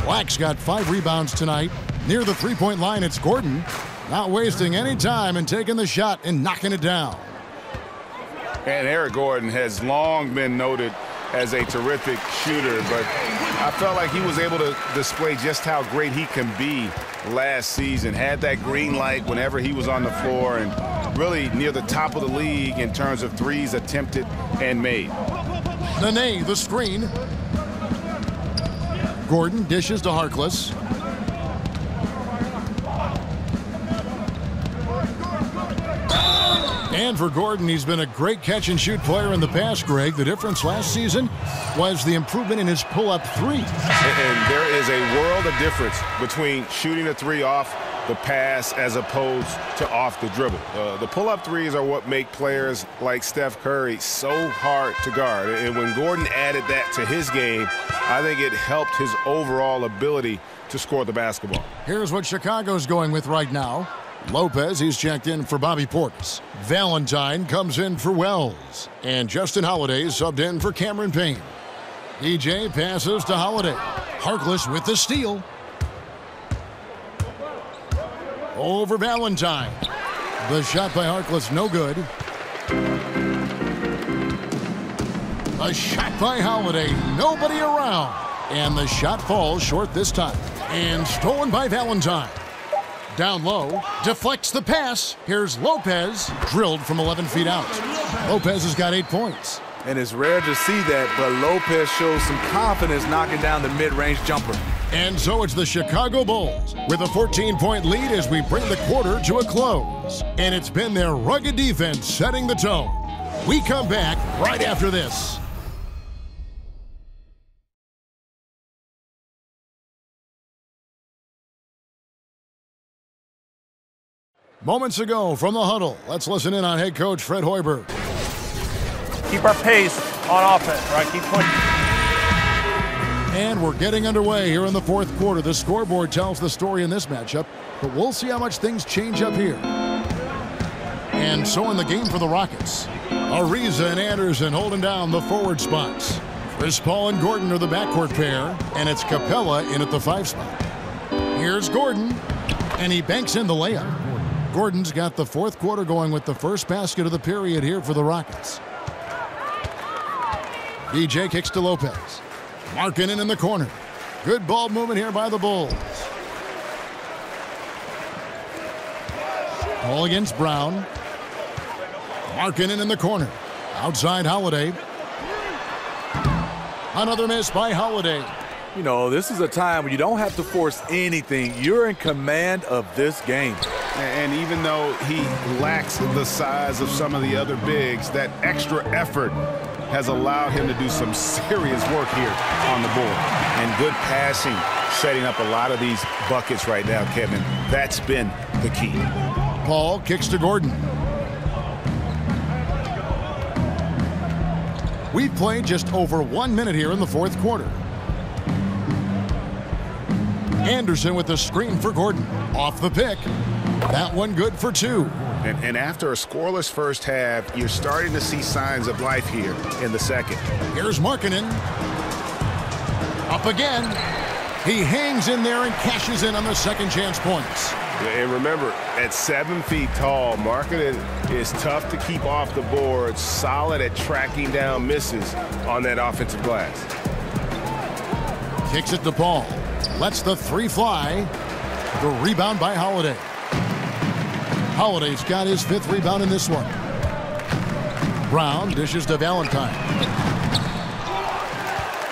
Black's got 5 rebounds tonight. Near the three-point line, it's Gordon. Not wasting any time and taking the shot and knocking it down. And Eric Gordon has long been noted as a terrific shooter, but I felt like he was able to display just how great he can be last season. Had that green light whenever he was on the floor, and really near the top of the league in terms of threes attempted and made. Nene, the screen. Gordon dishes to Harkless. And for Gordon, he's been a great catch-and-shoot player in the past, Greg. The difference last season was the improvement in his pull-up three. And there is a world of difference between shooting a three off the pass as opposed to off the dribble. The pull-up threes are what make players like Steph Curry so hard to guard. And when Gordon added that to his game, I think it helped his overall ability to score the basketball. Here's what Chicago's going with right now. Lopez, he's checked in for Bobby Portis. Valentine comes in for Wells. And Justin Holiday subbed in for Cameron Payne. DJ passes to Holiday. Harkless with the steal. Over Valentine. The shot by Harkless, no good. A shot by Holiday, nobody around. And the shot falls short this time. And stolen by Valentine. Down low, deflects the pass. Here's Lopez, drilled from 11 feet out. Lopez has got 8 points. And it's rare to see that, but Lopez shows some confidence knocking down the mid-range jumper. And so it's the Chicago Bulls with a 14-point lead as we bring the quarter to a close. And it's been their rugged defense setting the tone. We come back right after this. Moments ago from the huddle, let's listen in on head coach Fred Hoiberg. Keep our pace on offense, right? Keep pushing. And we're getting underway here in the fourth quarter. The scoreboard tells the story in this matchup, but we'll see how much things change up here. And so in the game for the Rockets, Ariza and Anderson holding down the forward spots. Chris Paul and Gordon are the backcourt pair, and it's Capella in at the 5 spot. Here's Gordon, and he banks in the layup. Gordon's got the fourth quarter going with the first basket of the period here for the Rockets. DJ kicks to Lopez. Markkanen in the corner. Good ball movement here by the Bulls. Ball against Brown. Markkanen in the corner. Outside Holiday. Another miss by Holiday. You know, this is a time when you don't have to force anything. You're in command of this game. And even though he lacks the size of some of the other bigs, that extra effort has allowed him to do some serious work here on the board. And good passing, setting up a lot of these buckets right now, Kevin. That's been the key. Paul kicks to Gordon. We've played just over 1 minute here in the fourth quarter. Anderson with the screen for Gordon. Off the pick. That one good for 2. And after a scoreless first half, you're starting to see signs of life here in the second. Here's Markkanen. Up again. He hangs in there and cashes in on the second chance points. And remember, at 7 feet tall, Markkanen is tough to keep off the board, solid at tracking down misses on that offensive glass. Kicks it to Paul. Lets the 3 fly. The rebound by Holiday. Holiday's got his 5th rebound in this one. Brown dishes to Valentine.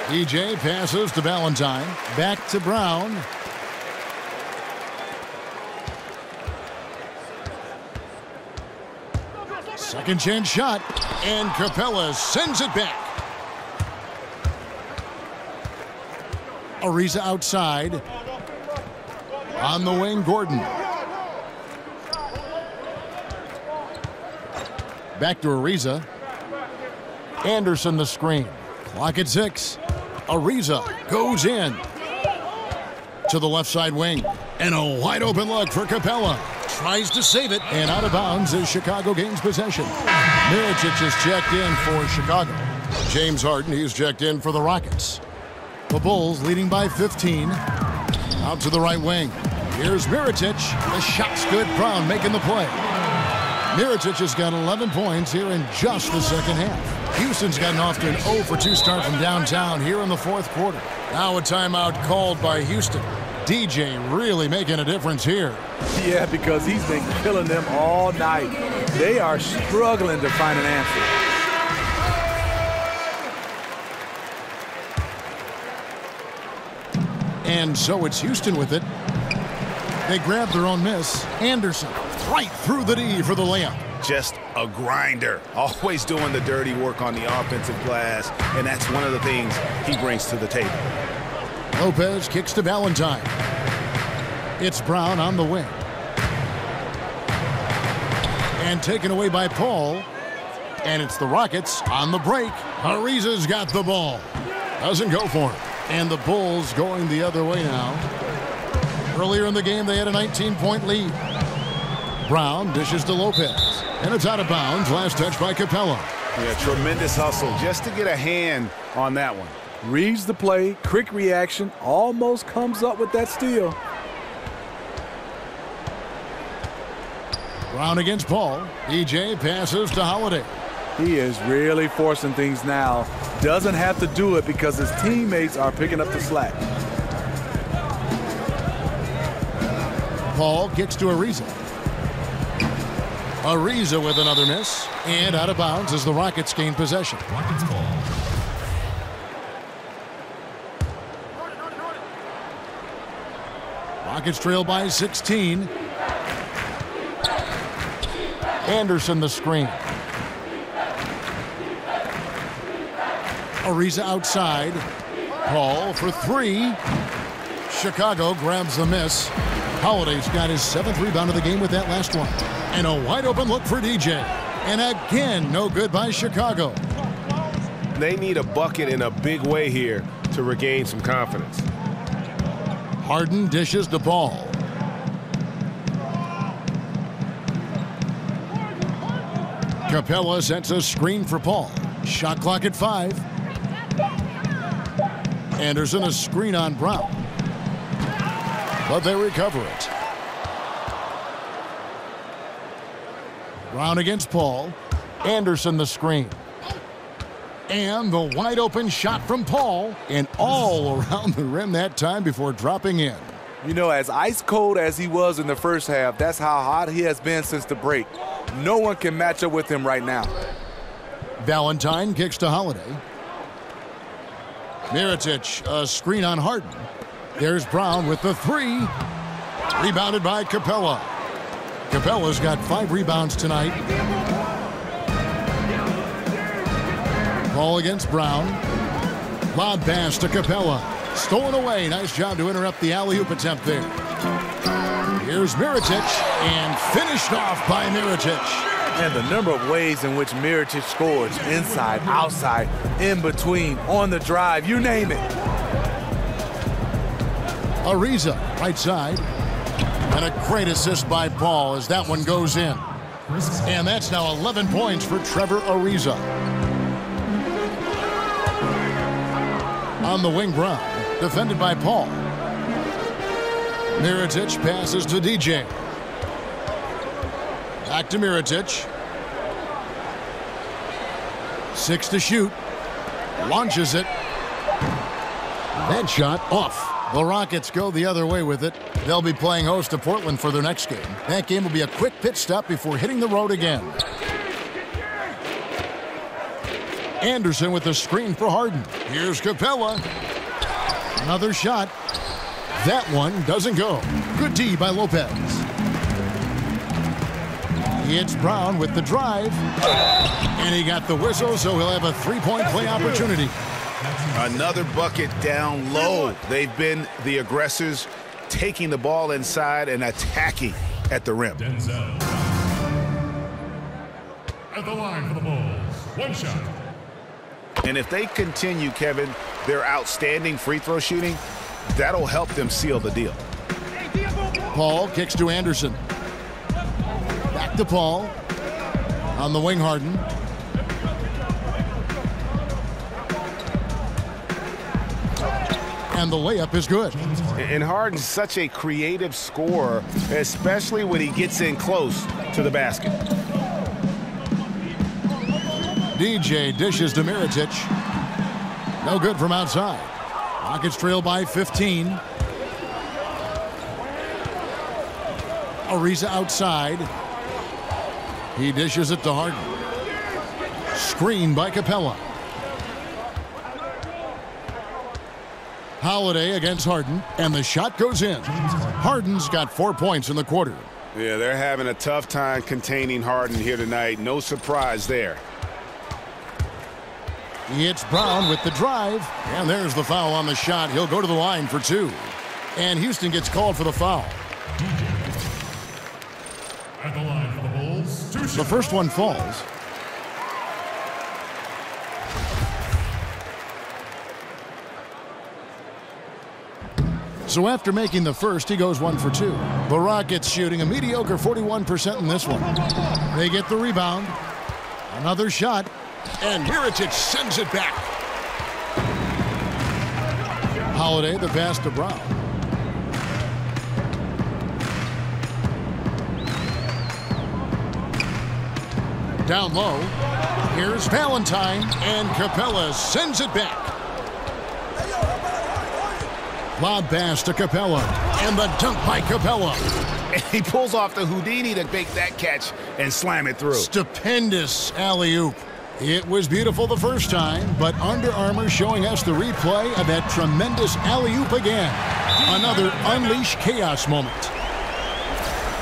DJ passes to Valentine. Back to Brown. Second chance shot. And Capella sends it back. Ariza outside. On the wing, Gordon. Back to Ariza. Anderson the screen. Clock at 6. Ariza goes in. To the left side wing. And a wide open look for Capella. Tries to save it. And out of bounds as Chicago gains possession. Mirotic is checked in for Chicago. James Harden, he's checked in for the Rockets. The Bulls leading by 15. Out to the right wing. Here's Mirotic. The shot's good. Brown making the play. Mirotic has got 11 points here in just the second half. Houston's gotten off to an 0 for 2 start from downtown here in the fourth quarter. Now a timeout called by Houston. DJ really making a difference here. Yeah, because he's been killing them all night. They are struggling to find an answer. And so it's Houston with it. They grab their own miss. Anderson right through the D for the layup. Just a grinder. Always doing the dirty work on the offensive glass, and that's one of the things he brings to the table. Lopez kicks to Valentine. It's Brown on the wing. And taken away by Paul. And it's the Rockets on the break. Ariza's got the ball. Doesn't go for it. And the Bulls going the other way now. Earlier in the game, they had a 19-point lead. Brown dishes to Lopez. And it's out of bounds. Last touch by Capella. Yeah, tremendous hustle just to get a hand on that one. Reads the play, quick reaction, almost comes up with that steal. Brown against Paul. DJ passes to Holiday. He is really forcing things now. Doesn't have to do it because his teammates are picking up the slack. Paul kicks to Ariza. Ariza with another miss. And out of bounds as the Rockets gain possession. Rockets ball. Rockets trail by 16. Anderson the screen. Ariza outside. Paul for three. Chicago grabs the miss. Holiday's got his 7th rebound of the game with that last one. And a wide open look for DJ. And again, no good by Chicago. They need a bucket in a big way here to regain some confidence. Harden dishes the ball. Capella sets a screen for Paul. Shot clock at 5. Anderson a screen on Brown. But they recover it. Brown against Paul. Anderson the screen. And the wide open shot from Paul. And all around the rim that time before dropping in. You know, as ice cold as he was in the first half, that's how hot he has been since the break. No one can match up with him right now. Valentine kicks to Holiday. Mirotic, a screen on Harden. There's Brown with the 3. Rebounded by Capella. Capella's got 5 rebounds tonight. Ball against Brown. Lob pass to Capella. Stolen away. Nice job to interrupt the alley-oop attempt there. Here's Mirotic, and finished off by Mirotic. And the number of ways in which Mirotic scores, inside, outside, in between, on the drive, you name it. Ariza, right side. And a great assist by Paul as that one goes in. And that's now 11 points for Trevor Ariza. On the wing, Brown, defended by Paul. Mirotic passes to DJ. Back to Mirotic. 6 to shoot. Launches it. That shot off. The Rockets go the other way with it. They'll be playing host to Portland for their next game. That game will be a quick pit stop before hitting the road again. Anderson with the screen for Harden. Here's Capella. Another shot. That one doesn't go. Good D by Lopez. It's Brown with the drive. And he got the whistle, so he'll have a 3-point play opportunity. Another bucket down low. They've been the aggressors, taking the ball inside and attacking at the rim. Denzel. At the line for the Bulls. 1 shot. And if they continue, Kevin, their outstanding free throw shooting, that'll help them seal the deal. Paul kicks to Anderson. Back to Paul. On the wing, Harden. And the layup is good. And Harden's such a creative scorer, especially when he gets in close to the basket. DJ dishes to Mirotic. No good from outside. Rockets trail by 15. Ariza outside. He dishes it to Harden. Screen by Capella. Holiday against Harden, and the shot goes in. Harden's got 4 points in the quarter. Yeah, they're having a tough time containing Harden here tonight. No surprise there. It's Brown with the drive, and there's the foul on the shot. He'll go to the line for 2. And Houston gets called for the foul. At the line for the Bulls, 2 shots. The first one falls. So after making the first, he goes 1 for 2. The Rockets shooting a mediocre 41% in this one. They get the rebound. Another shot. And Mirotic sends it back. Holiday, the pass to Brown. Down low. Here's Valentine, and Capella sends it back. Lob pass to Capella, and the dunk by Capella. and he pulls off the Houdini to make that catch and slam it through. Stupendous alley-oop. It was beautiful the first time, but Under Armour showing us the replay of that tremendous alley-oop again. Another unleash chaos moment.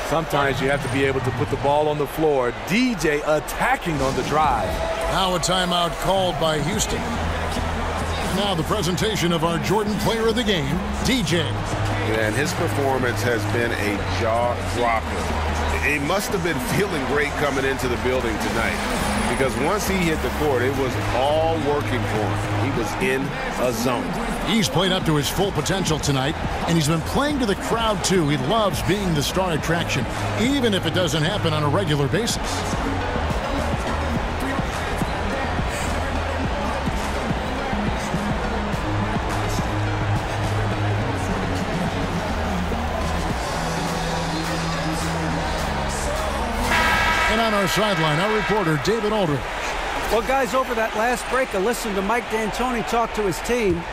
Sometimes you have to be able to put the ball on the floor. DJ attacking on the drive. Now a timeout called by Houston. Now the presentation of our Jordan Player of the Game, DJ. And his performance has been a jaw-dropper. He must have been feeling great coming into the building tonight, because once he hit the court, it was all working for him. He was in a zone. He's played up to his full potential tonight, and he's been playing to the crowd, too. He loves being the star attraction, even if it doesn't happen on a regular basis. And on our sideline, our reporter, David Aldridge. Well, guys, over that last break, I listened to Mike D'Antoni talk to his team.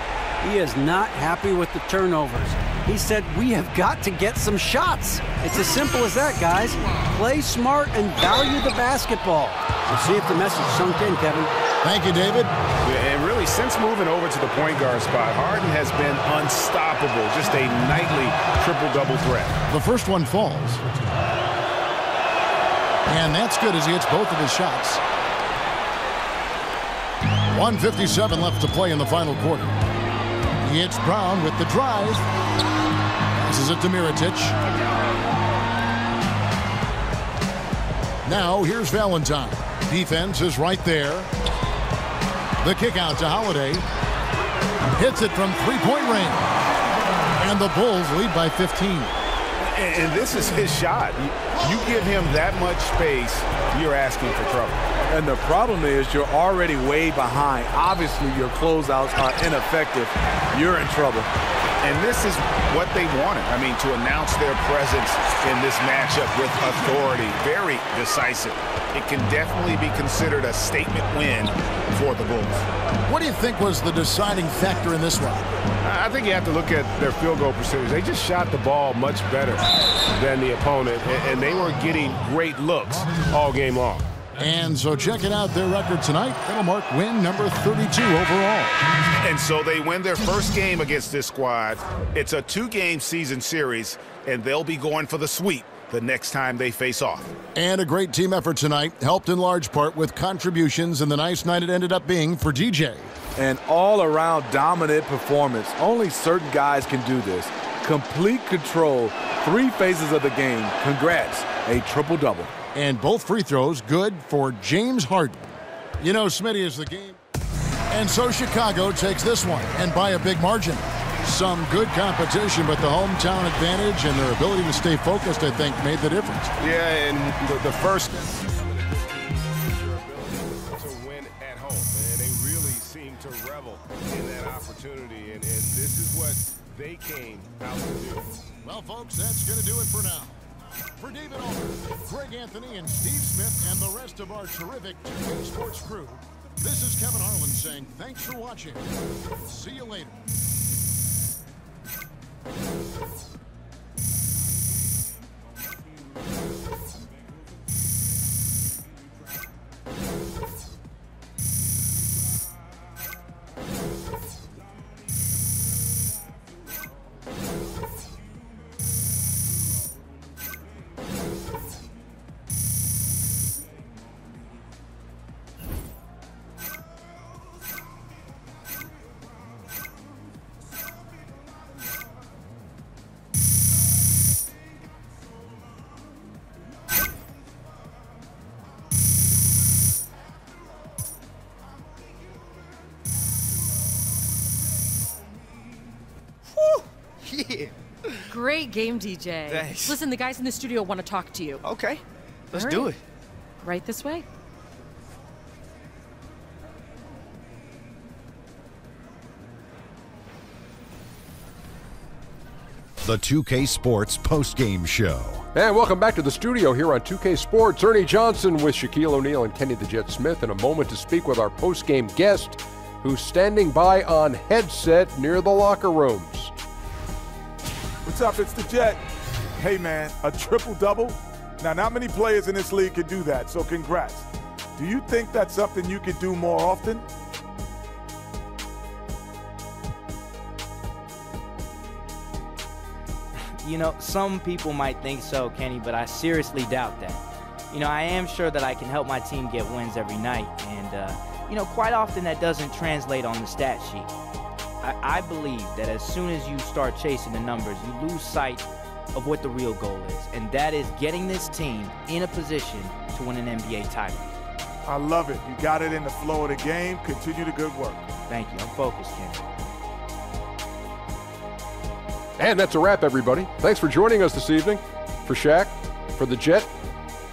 He is not happy with the turnovers. He said, we have got to get some shots. It's as simple as that, guys. Play smart and value the basketball. We'll see if the message sunk in, Kevin. Thank you, David. Yeah, and really, since moving over to the point guard spot, Harden has been unstoppable. Just a nightly triple-double threat. The first one falls. And that's good as he hits both of his shots. 1:57 left to play in the final quarter. It's Brown with the drive. Passes it to Mirotic. Now here's Valentine. Defense is right there. The kick out to Holiday. Hits it from three-point range. And the Bulls lead by 15. And this is his shot. You give him that much space, you're asking for trouble. And the problem is you're already way behind. Obviously, your closeouts are ineffective. You're in trouble. And this is what they wanted. I mean, to announce their presence in this matchup with authority. Very decisive. It can definitely be considered a statement win for the Bulls. What do you think was the deciding factor in this one? I think you have to look at their field goal percentage. They just shot the ball much better than the opponent, and they were getting great looks all game long. And so check it out, their record tonight. That'll mark win number 32 overall. And so they win their first game against this squad. It's a 2-game season series, and they'll be going for the sweep the next time they face off. And a great team effort tonight, helped in large part with contributions in the nice night it ended up being for DJ. An all-around dominant performance. Only certain guys can do this. Complete control, 3 phases of the game. Congrats, a triple-double. And both free throws good for James Harden. You know, Smitty is the game. And so Chicago takes this one, and by a big margin. Some good competition, but the hometown advantage and their ability to stay focused, I think, made the difference. Yeah, and the first to win at home, and they really seem to revel in that opportunity, and this is what they came out to do. Well, folks, that's going to do it for now. For David Aldridge, Greg Anthony, and Steve Smith, and the rest of our terrific 2K Sports crew, this is Kevin Harlan saying thanks for watching. See you later. Yeah. Great game, DJ. Thanks. Listen, the guys in the studio want to talk to you. Okay, let's All do right. it. Right this way. The 2K Sports postgame show. And welcome back to the studio here on 2K Sports. Ernie Johnson with Shaquille O'Neal and Kenny the Jet Smith in a moment to speak with our postgame guest who's standing by on headset near the locker rooms. What's up? It's the Jet. Hey, man, a triple-double? Now, not many players in this league can do that, so congrats. Do you think that's something you could do more often? You know, some people might think so, Kenny, but I seriously doubt that. You know, I am sure that I can help my team get wins every night, and, you know, quite often that doesn't translate on the stat sheet. I believe that as soon as you start chasing the numbers, you lose sight of what the real goal is, and that is getting this team in a position to win an NBA title. I love it. You got it in the flow of the game. Continue the good work. Thank you. I'm focused, Kenny. And that's a wrap, everybody. Thanks for joining us this evening. For Shaq, for the Jet,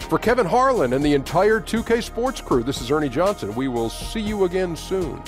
for Kevin Harlan and the entire 2K Sports crew, this is Ernie Johnson. We will see you again soon.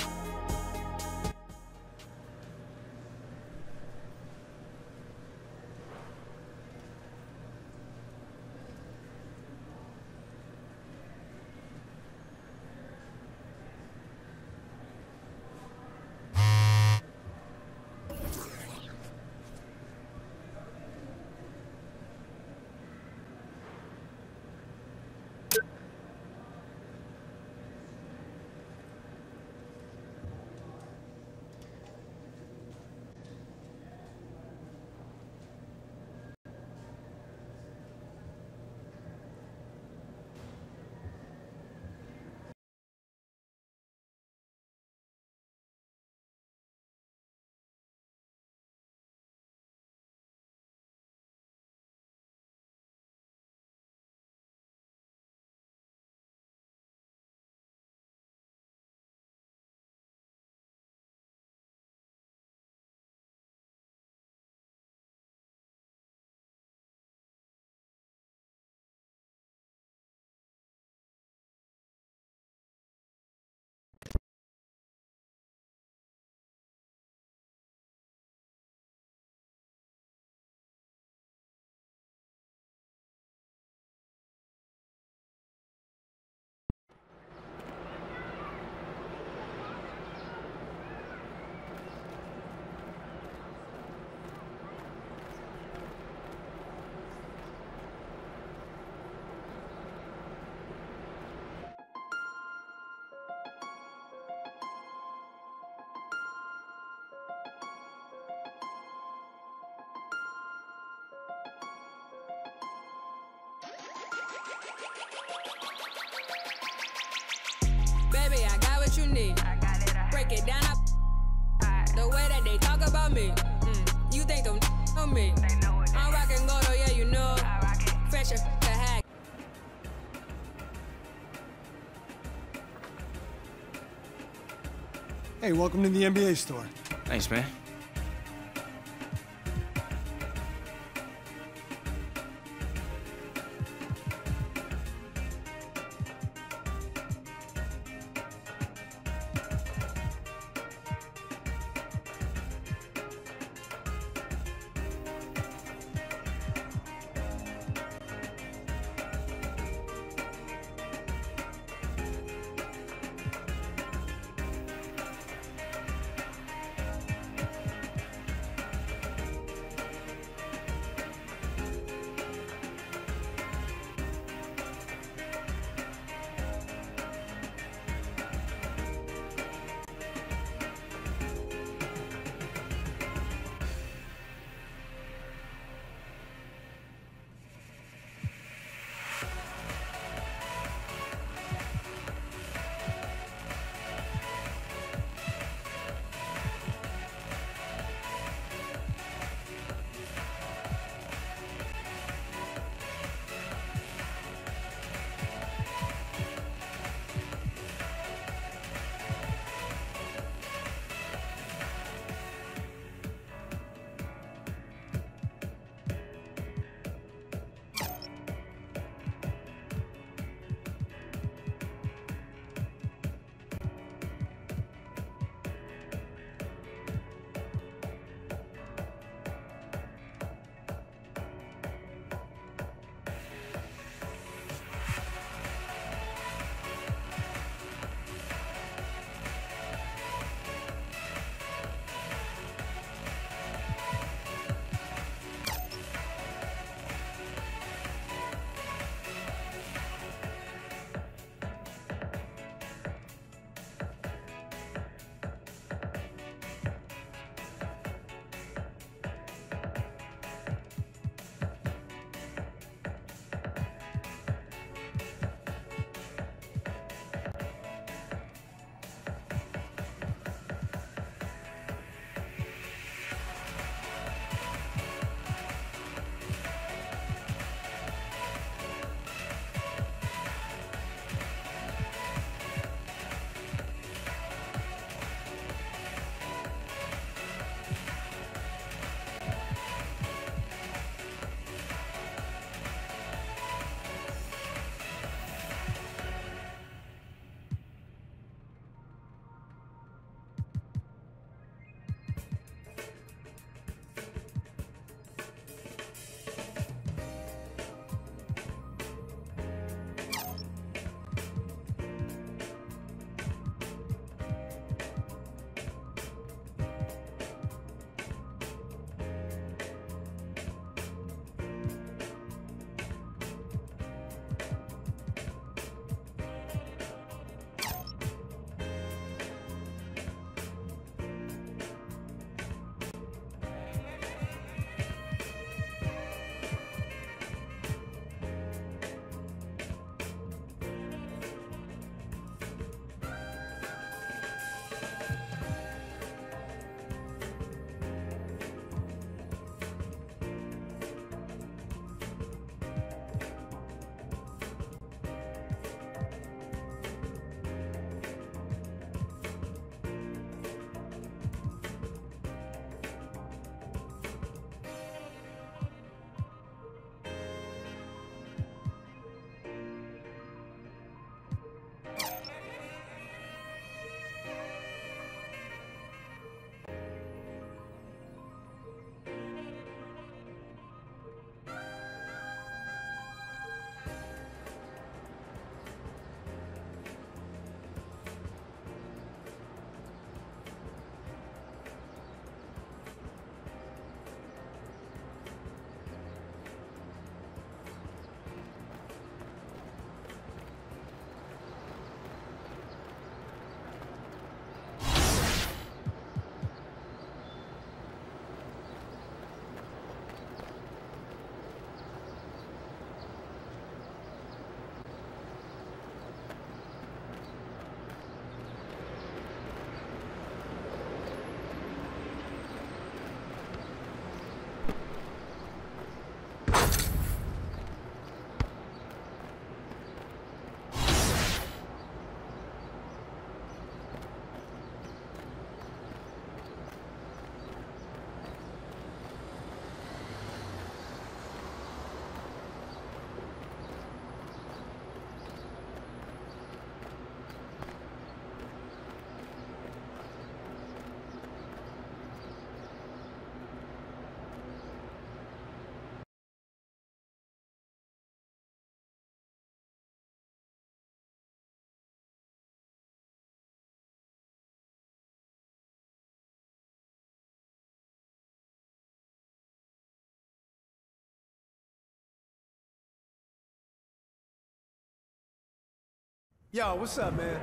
Baby, I got what you need. Break it down. The way that they talk about me. You think them on me. I'm rockin' gold, oh yeah, you know. Fresher to hack. Hey, welcome to the NBA store. Thanks, man. Yo, what's up, man?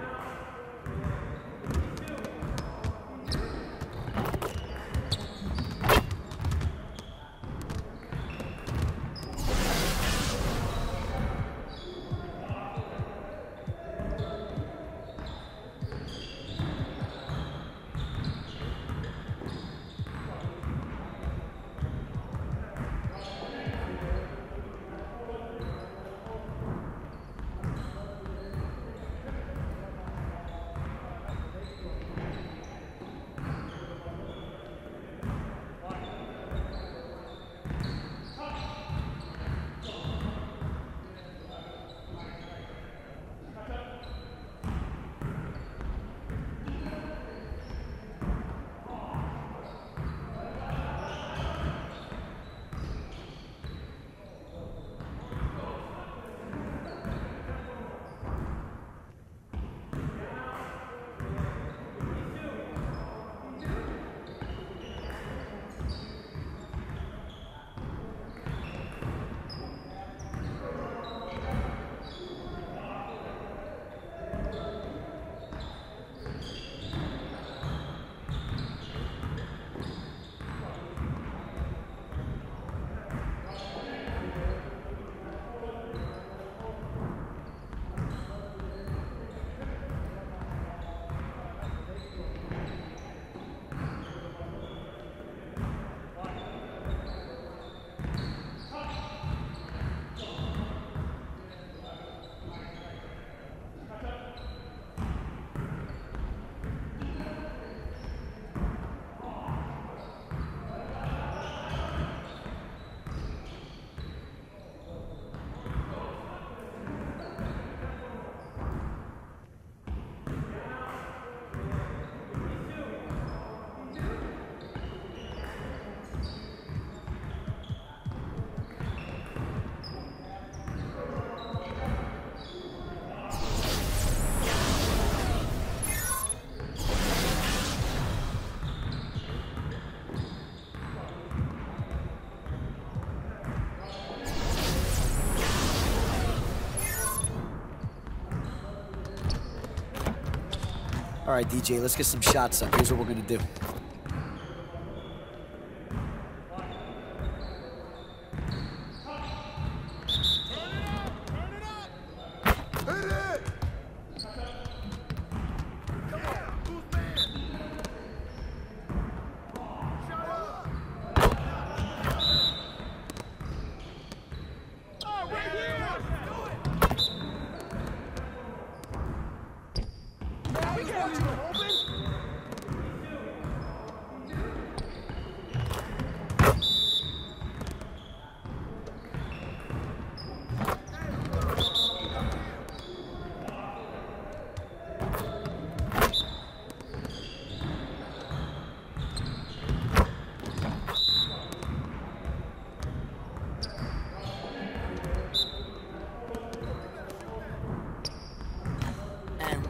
All right, DJ, let's get some shots up. Here's what we're gonna do.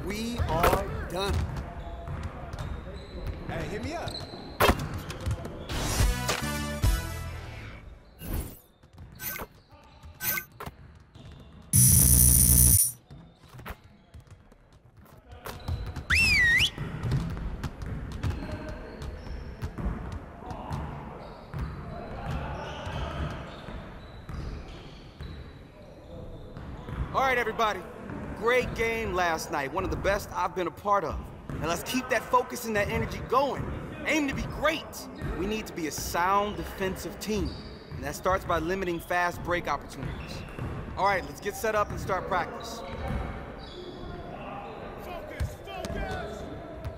We are done. Hey, hit me up. All right, everybody. Great game last night, one of the best I've been a part of. And let's keep that focus and that energy going. Aim to be great. We need to be a sound defensive team. And that starts by limiting fast break opportunities. All right, let's get set up and start practice. Focus, focus!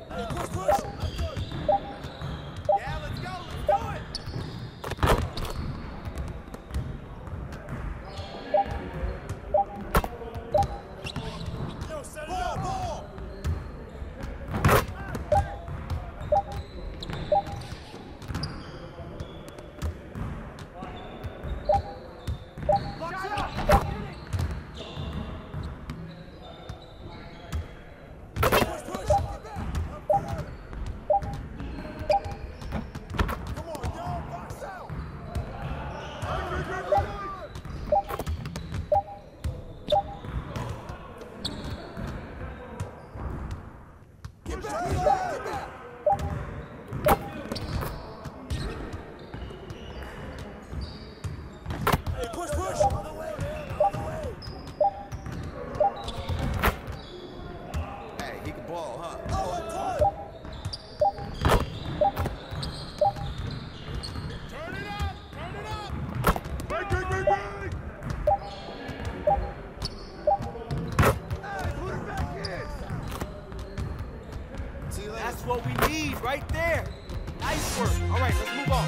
Hey, push! Yeah, let's go, let's do it! lead right there. Nice work. All right, let's move on.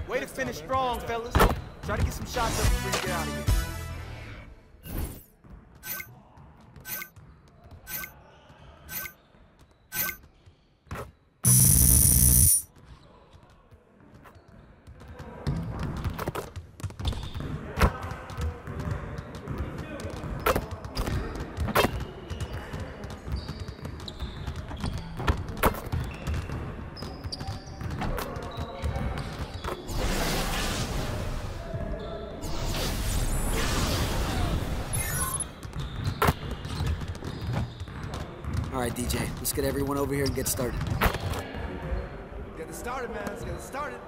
Way to finish strong, fellas. Try to get some shots up before you get out of here. All right, DJ, let's get everyone over here and get started. Get it started, man. Let's get it started.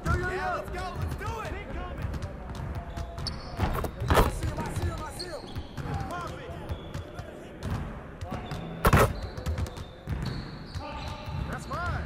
Yeah, let's go. Let's do it. I see him. That's mine.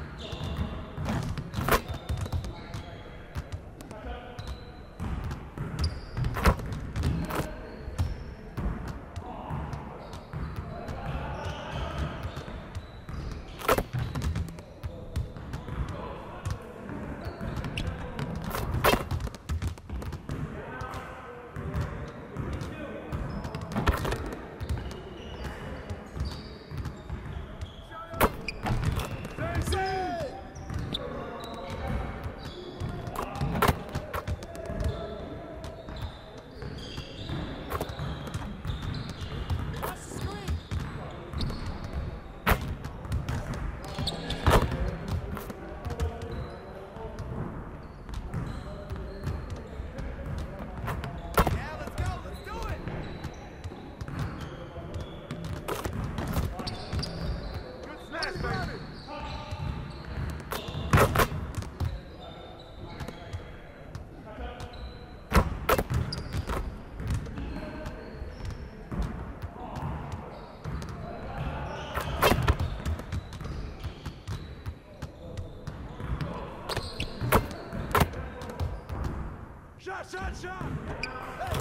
Shot!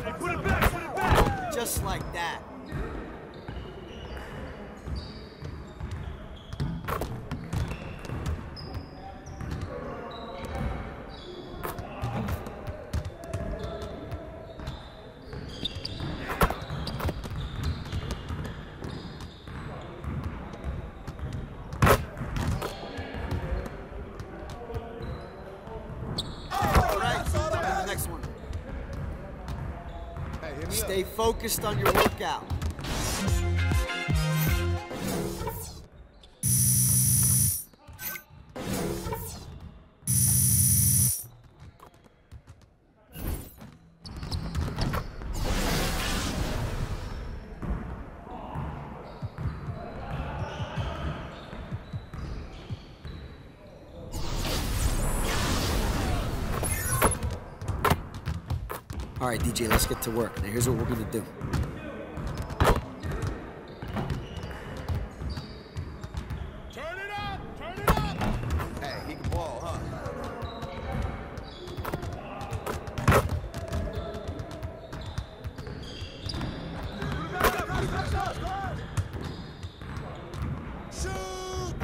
Hey, put it back! Just like that. Stay focused on your workout. All right, DJ, let's get to work. Now, here's what we're gonna do. Turn it up! Hey, he can ball, huh? Shoot!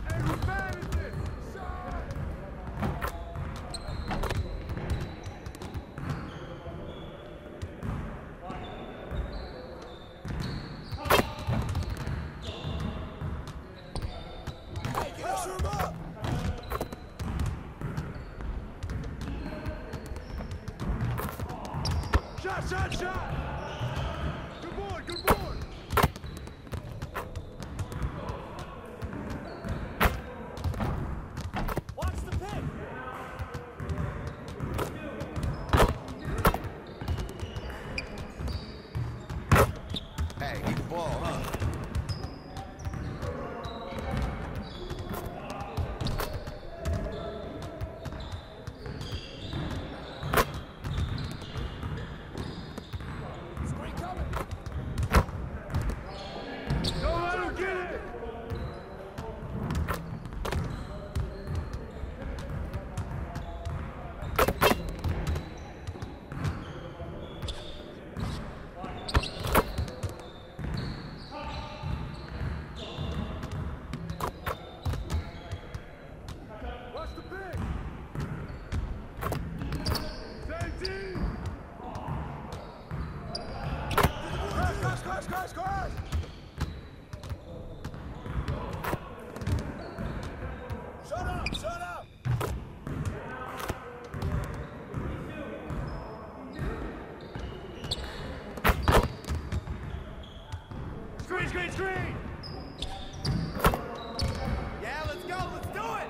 Hey, whose bad is this? Shot! Good board, good board! Watch the pick! Hey, good ball, huh? Screen! Yeah, let's go, let's do it!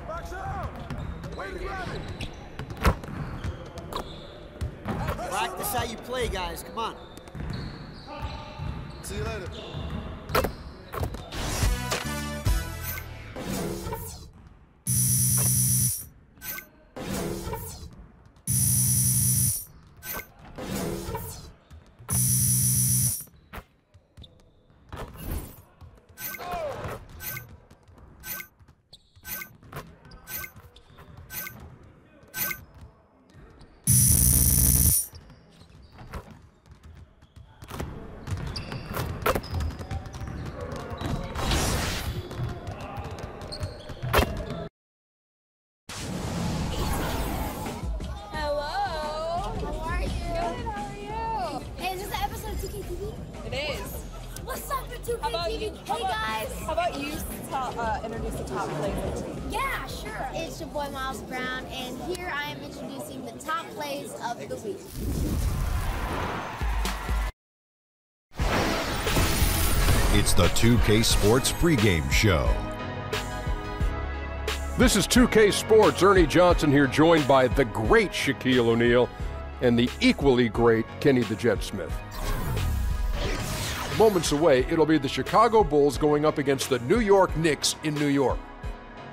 Box out! Wait, grab it! Practice how you play, guys. Come on. See you later. Introduce the top plays. Yeah, sure. It's your boy Miles Brown, and here I am introducing the top plays of the week. It's the 2K Sports pregame show. This is 2K Sports. Ernie Johnson here, joined by the great Shaquille O'Neal and the equally great Kenny the Jet Smith. Moments away, it'll be the Chicago Bulls going up against the New York Knicks in New York.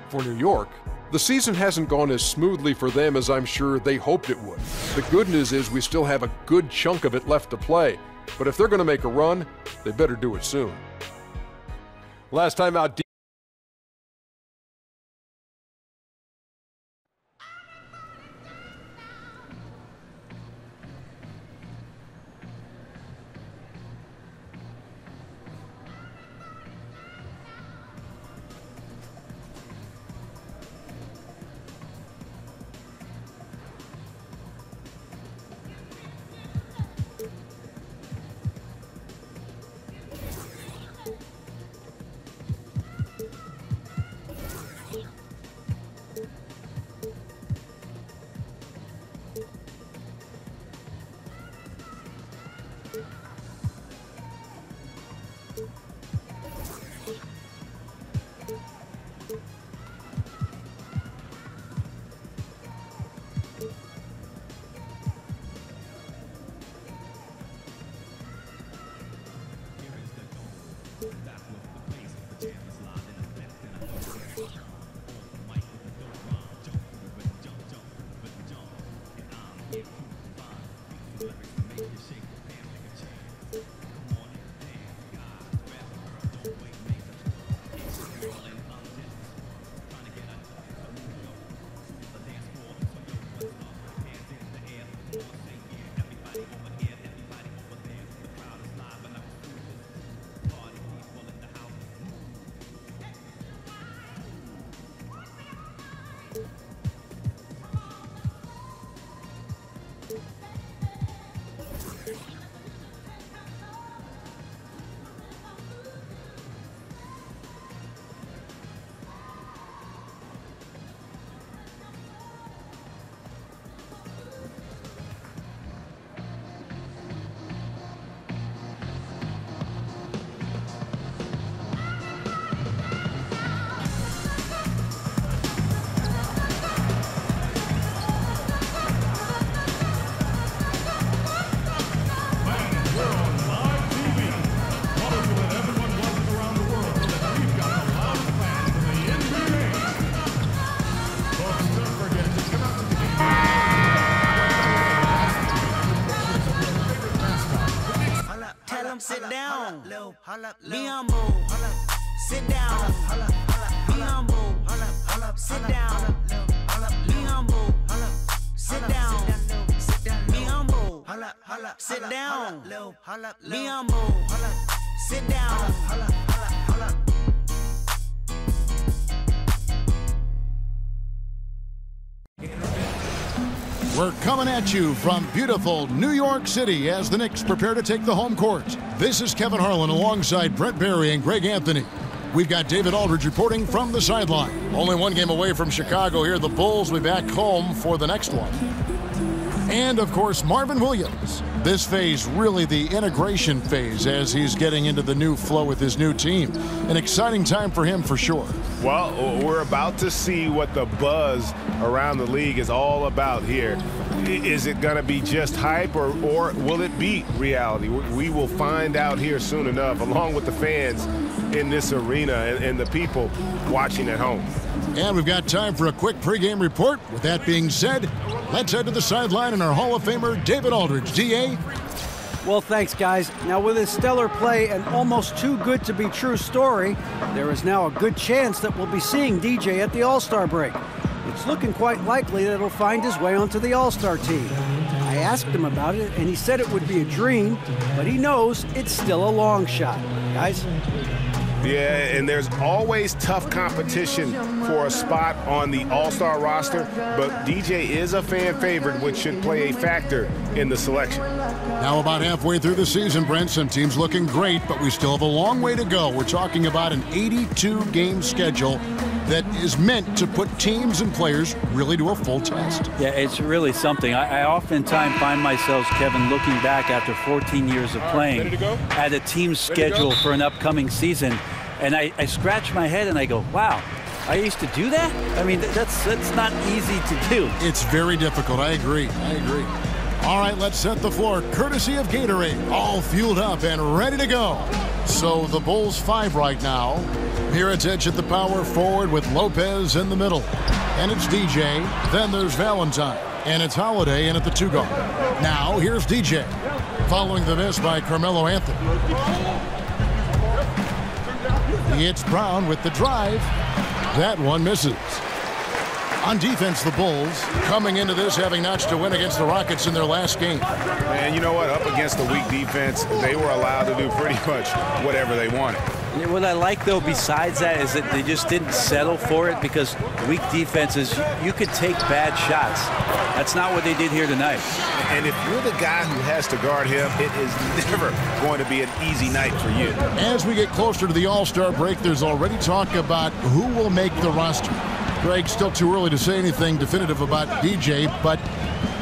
For New York, the season hasn't gone as smoothly for them as I'm sure they hoped it would. The good news is we still have a good chunk of it left to play, but if they're going to make a run, they better do it soon. Last time out, down. Be humble. Sit down. Be humble. Sit down. Be humble. Sit down. Be humble. Sit down. Be humble. Sit down. We're coming at you from beautiful New York City as the Knicks prepare to take the home court. This is Kevin Harlan alongside Brett Barry and Greg Anthony. We've got David Aldridge reporting from the sideline. Only one game away from Chicago here. The Bulls will be back home for the next one. And, of course, Marvin Williams. This phase, really the integration phase as he's getting into the new flow with his new team. An exciting time for him for sure. Well, we're about to see what the buzz around the league is all about here. Is it going to be just hype or will it be reality? We will find out here soon enough, along with the fans in this arena and the people watching at home. And we've got time for a quick pregame report. With that being said, let's head to the sideline and our Hall of Famer, David Aldridge. D.A.? Well, thanks, guys. Now, with his stellar play and almost too good to be true story, there is now a good chance that we'll be seeing DJ at the All-Star break. It's looking quite likely that he'll find his way onto the All-Star team. I asked him about it, and he said it would be a dream, but he knows it's still a long shot. Guys? Yeah, and there's always tough competition for a spot on the All-Star roster, but DJ is a fan favorite, which should play a factor in the selection. Now about halfway through the season, Brent, some teams looking great, but we still have a long way to go. We're talking about an 82-game schedule that is meant to put teams and players really to a full test. Yeah, it's really something. I oftentimes find myself, Kevin, looking back after 14 years of playing at a team's schedule for an upcoming season, and I scratch my head and I go, wow, I used to do that? I mean, that's not easy to do. It's very difficult. I agree. All right, let's set the floor, courtesy of Gatorade, all fueled up and ready to go. So the Bulls 5 right now. Here it's Edge at the power forward with Lopez in the middle. And it's DJ. Then there's Valentine. And it's Holiday in at the 2 guard. Now here's DJ. Following the miss by Carmelo Anthony. It's Brown with the drive. That one misses. On defense, the Bulls coming into this having notched a win against the Rockets in their last game. And you know what? Up against the weak defense, they were allowed to do pretty much whatever they wanted. What I like, though, besides that, is that they just didn't settle for it, because weak defenses, you could take bad shots. That's not what they did here tonight. And if you're the guy who has to guard him, it is never going to be an easy night for you. As we get closer to the All-Star break, there's already talk about who will make the roster. Greg, still too early to say anything definitive about DJ, but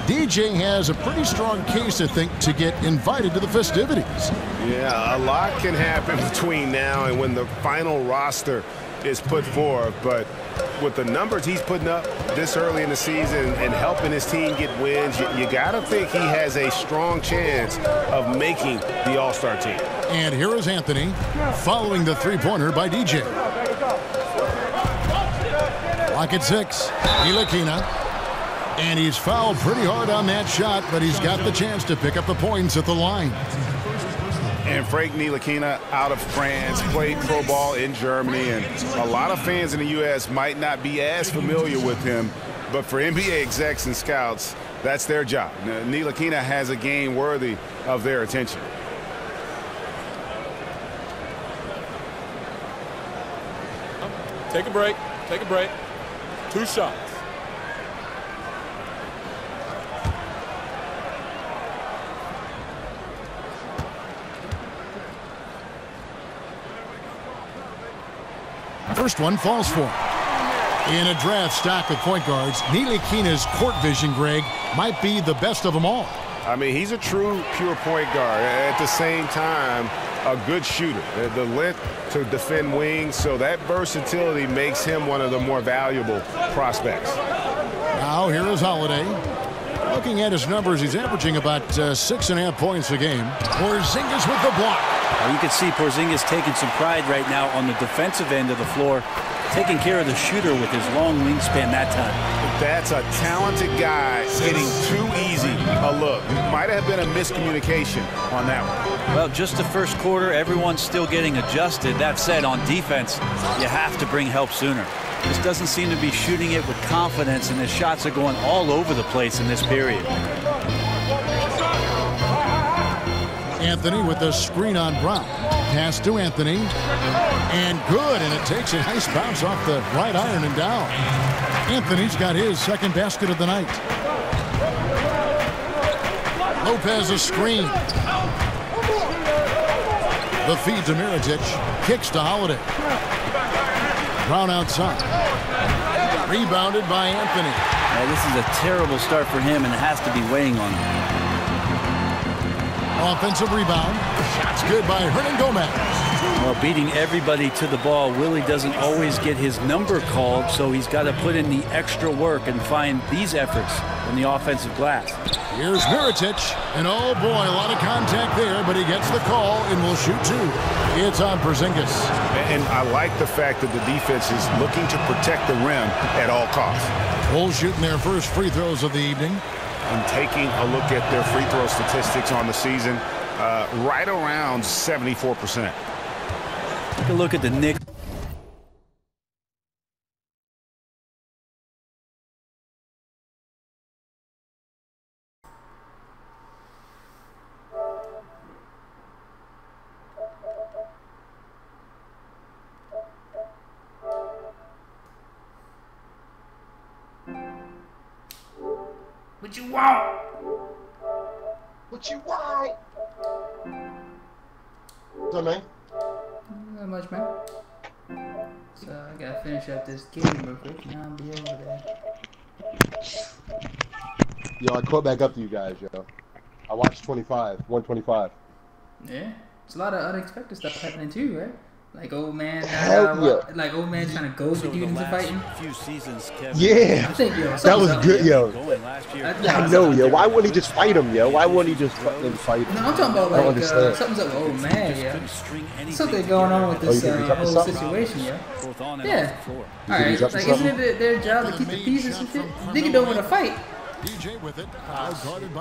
DJ has a pretty strong case, I think, to get invited to the festivities. Yeah, a lot can happen between now and when the final roster is put forth, but with the numbers he's putting up this early in the season and helping his team get wins, you got to think he has a strong chance of making the All-Star team. And here is Anthony following the three-pointer by DJ. Lock at 6, Ntilikina. And he's fouled pretty hard on that shot, but he's got the chance to pick up the points at the line. And Frank Ntilikina out of France, played pro ball in Germany, and a lot of fans in the U.S. might not be as familiar with him, but for NBA execs and scouts, that's their job. Ntilikina has a game worthy of their attention. Take a break. Take a break. 2 shots. First one falls for him. In a draft stock of point guards, Ntilikina's court vision, Greg, might be the best of them all. I mean, he's a true pure point guard. At the same time, a good shooter. The length to defend wings, so that versatility makes him one of the more valuable prospects. Now here is Holiday. Looking at his numbers, he's averaging about 6.5 points a game. Porzingis with the block. You can see Porzingis taking some pride right now on the defensive end of the floor, taking care of the shooter with his long wingspan that time. That's a talented guy getting too easy a look. Might have been a miscommunication on that one. Well, just the first quarter, everyone's still getting adjusted. That said, on defense, you have to bring help sooner. Just doesn't seem to be shooting it with confidence, and his shots are going all over the place in this period. Anthony with the screen on Brown. Pass to Anthony. And good, and it takes a nice bounce off the right iron and down. Anthony's got his second basket of the night. Lopez a screen. The feed to Mirotic. Kicks to Holiday. Brown outside. Rebounded by Anthony. This is a terrible start for him, and it has to be weighing on him. Offensive rebound. Shot's good by Hernan Gomez. Well, beating everybody to the ball, Willie doesn't always get his number called, so he's got to put in the extra work and find these efforts in the offensive glass. Here's Mirotic, and oh boy, a lot of contact there, but he gets the call and will shoot two. It's on Porzingis. And I like the fact that the defense is looking to protect the rim at all costs. Bulls shooting their first free throws of the evening. And taking a look at their free throw statistics on the season, right around 74%. Take a look at the Knicks. What you want? What you want? What's up, man? Not much, man. So I gotta finish up this game real quick, and I'll be over there. Yo, I caught back up to you guys, yo. I watched 125. Yeah, it's a lot of unexpected stuff happening too, right? Like old man, like old man trying to goad the dude into fighting. Few seasons, Kevin. Yeah, I think, yo, that was good, yo. I know, yo. Why wouldn't he just fight him, yo? Why wouldn't he just fucking fight him? No, I'm talking about like something's up with old man, yo. Something going on with this whole situation, yo. Yeah. All right, like isn't it their job to keep the peace and some shit? Nigga don't want to fight.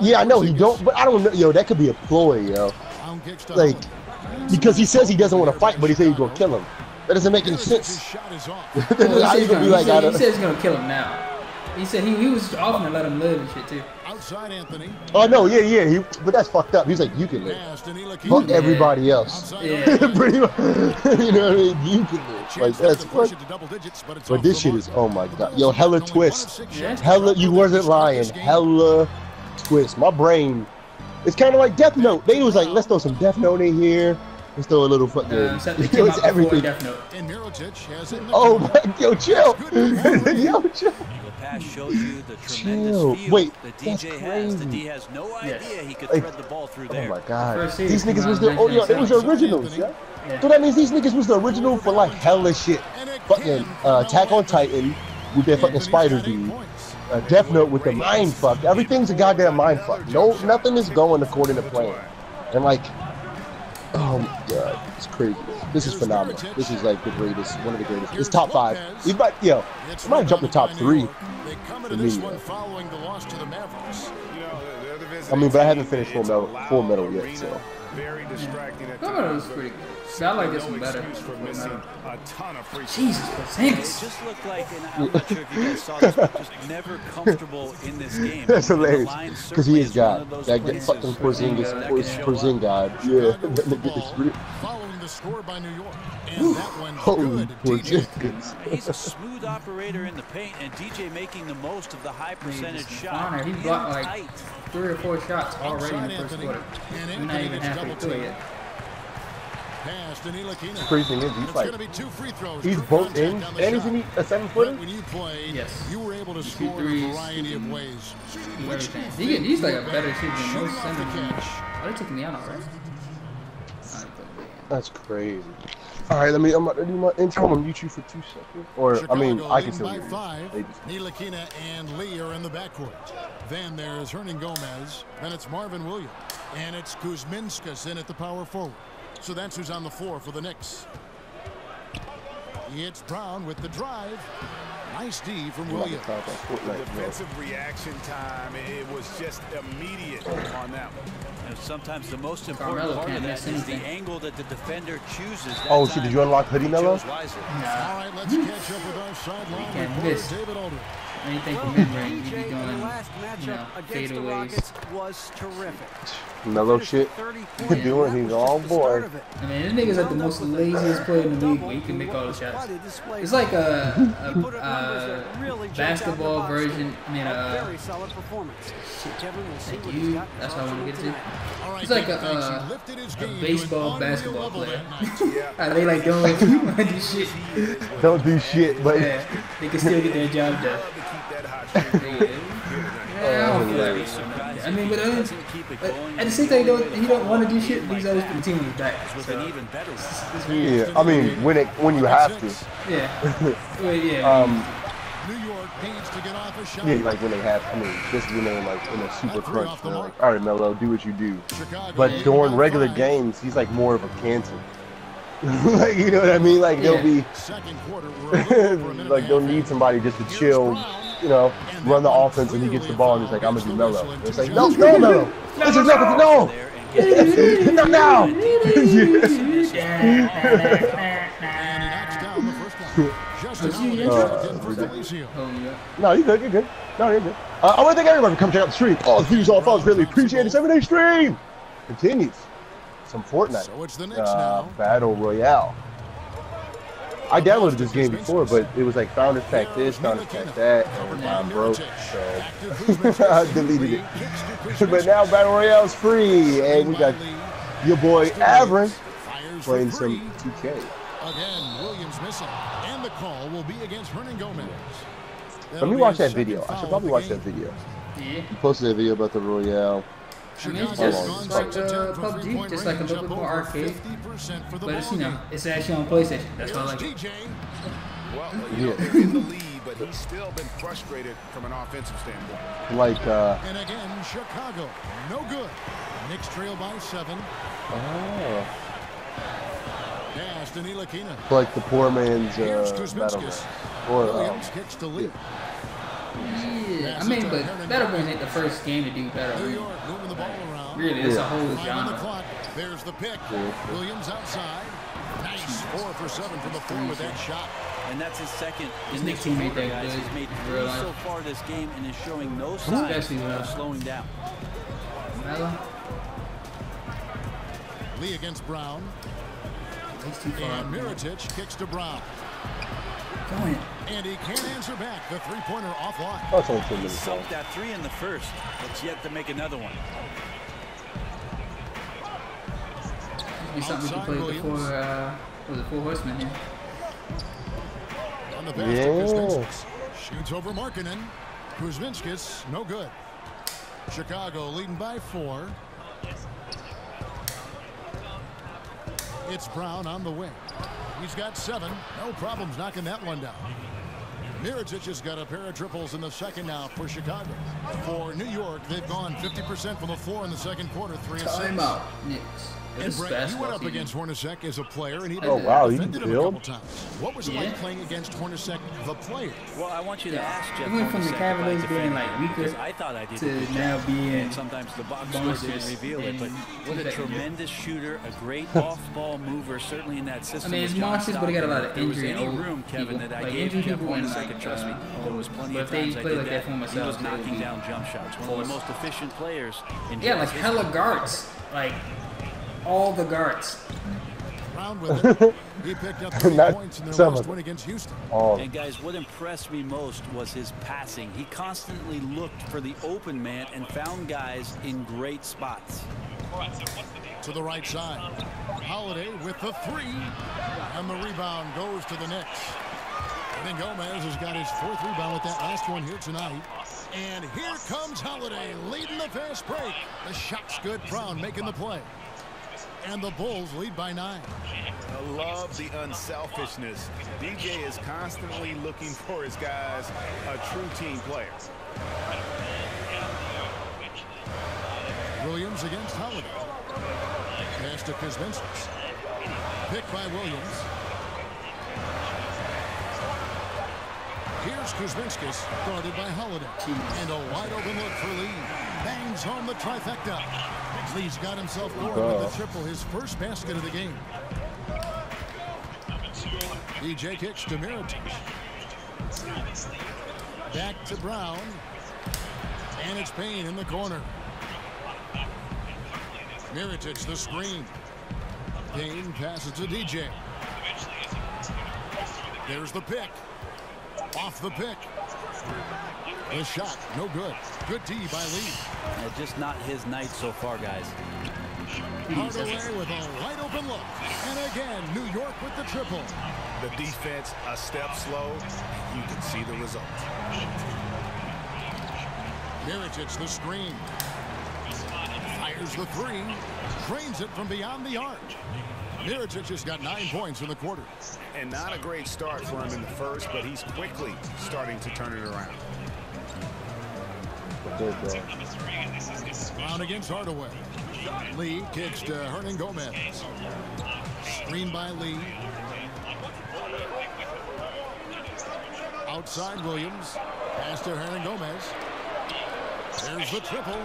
Yeah, I know he don't, but I don't know, yo. That could be a ploy, yo. Like. Because he says he doesn't want to fight, but he said he's going to kill him. That doesn't make any sense. He said he's going to kill him now. He said he was offering to let him live and shit, too. Outside Anthony. Oh, no, yeah. But that's fucked up. He's like, you can live. Fuck everybody else. Yeah. Pretty much. You know what I mean? You can live. Like, that's fucked. But this shit is, oh my God. Yo, hella twist. Hella, you wasn't lying. Hella twist. My brain. It's kind of like Death Note. They was like, let's throw some Death Note in here. Let's throw a little fucking. It's everything. Oh my, yo, chill. Yo, chill. The pass shows you the tremendous feel Wait, that DJ has. That he has no idea he could thread the ball through there. Oh my God. These niggas was the it was the originals, yeah? So that means these niggas was the original for like hella shit. Fucking Attack on Titan with their fucking spider dude. Death Note with the mind fuck. Everything's a goddamn mind fuck. No, nothing is going according to plan. And like, oh my God, it's crazy. This is phenomenal. This is like the greatest, one of the greatest. It's top 5. You might, yo, it might jump to top 3 for me. I mean, but I haven't finished Full Metal yet, so. Very distracting. Full Metal was pretty good. I like this one better. Jesus, Porzingis. Just looked like, and I'm not sure if you guys saw this, but just never comfortable in this game. That's hilarious, because he is God. That fucking Porzingis, God. Yeah. Following the score by New York, and that one's good. Porzingis. He's a smooth operator in the paint, and DJ making the most of the high percentage shot. He blocked like 3 or 4 shots already in the first quarter. We're not even halfway through it yet. The crazy thing is, he's like, he's both in, and he's in a 7-footer? Yes. You were able to score in a variety of ways. He's like a better shooter than most centers. Oh, they took me out already. That's crazy. All right, I'm about to do my intro. I'm gonna mute you for 2 seconds. Or, Chicago I mean, I can still by hear you. 5. Ntilikina and Lee are in the backcourt. Then there's Hernan Gomez. Then it's Marvin Williams. And it's Kuzminskas in at the power forward. So that's who's on the floor for the Knicks. It's Brown with the drive. Nice D from The Williams. defensive reaction time, it was just immediate on that one. And sometimes the most important part of that is the angle that the defender chooses. Oh, shit, did you unlock Hoodie Mello? All right, let's catch up with our sideline can't reporter, miss. David Aldridge. Anything from mid-range, you be DJ doing, in the last matchup against the fadeaways. Rockets was terrific. Mellow shit. Doing his own boy. I mean, this nigga's like the most laziest player in the league where he can make all the shots. It's like a basketball version. I mean, very solid performance. Kevin will see what you, that's what I want to get to. It's like a baseball basketball player. They like don't do shit. Don't do shit, but yeah, they can still get their job done. I mean, but at the same time, he don't want to do shit, but he's always putting the team on his back. So, yeah, I mean, when you have to. Yeah. Well, yeah. New York needs to get off a shot. Yeah, like when they have, I mean, this is when they're like in a super crunch. They're like, all right, Melo, do what you do. But during regular games, he's like more of a cancer. Like, you know what I mean? Like they'll be, like they'll need somebody just to chill, you know, run the offense, and he gets the ball and he's like, I'm gonna do Melo. And it's like, no, Melo, this is nothing, no, not now. No, you're good, you're good. No, you're good. I want to thank everybody for coming check out the stream. All the views, all follows, really appreciate it. 7-day stream continues. Some Fortnite. So it's the next now. Battle Royale. I downloaded this game before, but it was like Founders Pack this, Founders Pack that, and I'm broke, so I deleted it. But now Battle Royale's free, and we got your boy Avrin playing some 2K. Again, Williams missing, and the call will be against Hernan Gomez. Let me watch that video. I should probably watch that video. Yeah. You posted a video about the Royale. I mean, it's just like PUBG, just like a little bit more arcade. But it's, you know, it's actually on PlayStation. That's why I like it. Well, you know, they're in the lead, but he's still been frustrated from an offensive standpoint. Like, and again, Chicago, no good. Knicks trail by 7. Oh. Pass to Ntilikina. Like the poor man's battle. Or Williams kicks to lead. Yeah, I mean, but Battlegrounds ain't the first game to do Battlegrounds. Really, it's a whole genre. There's the pick. Williams outside. Nice 4 for 7 from the floor with that shot. And that's his second. His next teammate that guys. He's made 3 so far this game and is showing no signs of slowing down. Lee against Brown. And Mirotic kicks to Brown. And he can't answer back. The three-pointer offline. That's only 2 minutes. He soaked that 3 in the first. It's yet to make another one. Be something we can play before the 4 Horsemen here. On the pass to Kuzminskis. Shoots over Markkanen. Kuzminskis, no good. Chicago leading by 4. It's Brown on the wing. He's got 7. No problems knocking that one down. Mirotic has got a pair of triples in the second now for Chicago. For New York, they've gone 50% from the floor in the second quarter, 3 of 6. Timeout, Knicks. And Brett, you went up against Hornacek as a player, and he defended him a couple times. What was it like playing against Hornacek, the player? Well, I want you to ask Jeff. It went from the Cavaliers being like weaker I thought I did to now being sometimes the box score didn't reveal it, but what a tremendous shooter, a great off-ball mover, certainly in that system. I mean, it's monsters, but they got a lot of injury and old room, Kevin, people. that I Like gave injured Jeff people and Hornacek, like, trust me, there was plenty of but if times they I play did like that for He themselves, was knocking down jump shots. One of the most efficient players in yeah, like hella guards, like all the guards. Round with it. He picked up 3 points in their last win against Houston. And guys, what impressed me most was his passing. He constantly looked for the open man and found guys in great spots. To the right side. Holiday with the 3. And the rebound goes to the Knicks. I think Gomez has got his 4th rebound with that last one here tonight. And here comes Holiday leading the fast break. The shot's good. Brown making the play. And the Bulls lead by 9. I love the unselfishness. DJ is constantly looking for his guys, a true team player. Williams against Holiday. Pass to Kuzminskis. Picked by Williams. Here's Here's Kuzminskis, guarded by Holiday. And a wide open look for Lee. Bangs home the trifecta. Lee's got himself going with the triple, his first basket of the game. DJ kicks to Mirotic. Back to Brown. And it's Payne in the corner. Mirotic the screen. Payne passes to DJ. There's the pick. Off the pick. The shot, no good. Good D by Lee. Just not his night so far, guys. Hardaway with a wide open look. And again, New York with the triple. The defense a step slow. You can see the result. Mirotic the screen. Fires the three. Drains it from beyond the arc. Mirotic has got 9 points in the quarter. And not a great start for him in the first, but he's quickly starting to turn it around. Brown against Hardaway. Lee kicks to Hernan Gomez. Screen by Lee. Outside Williams. Pass to Hernan Gomez. There's the triple.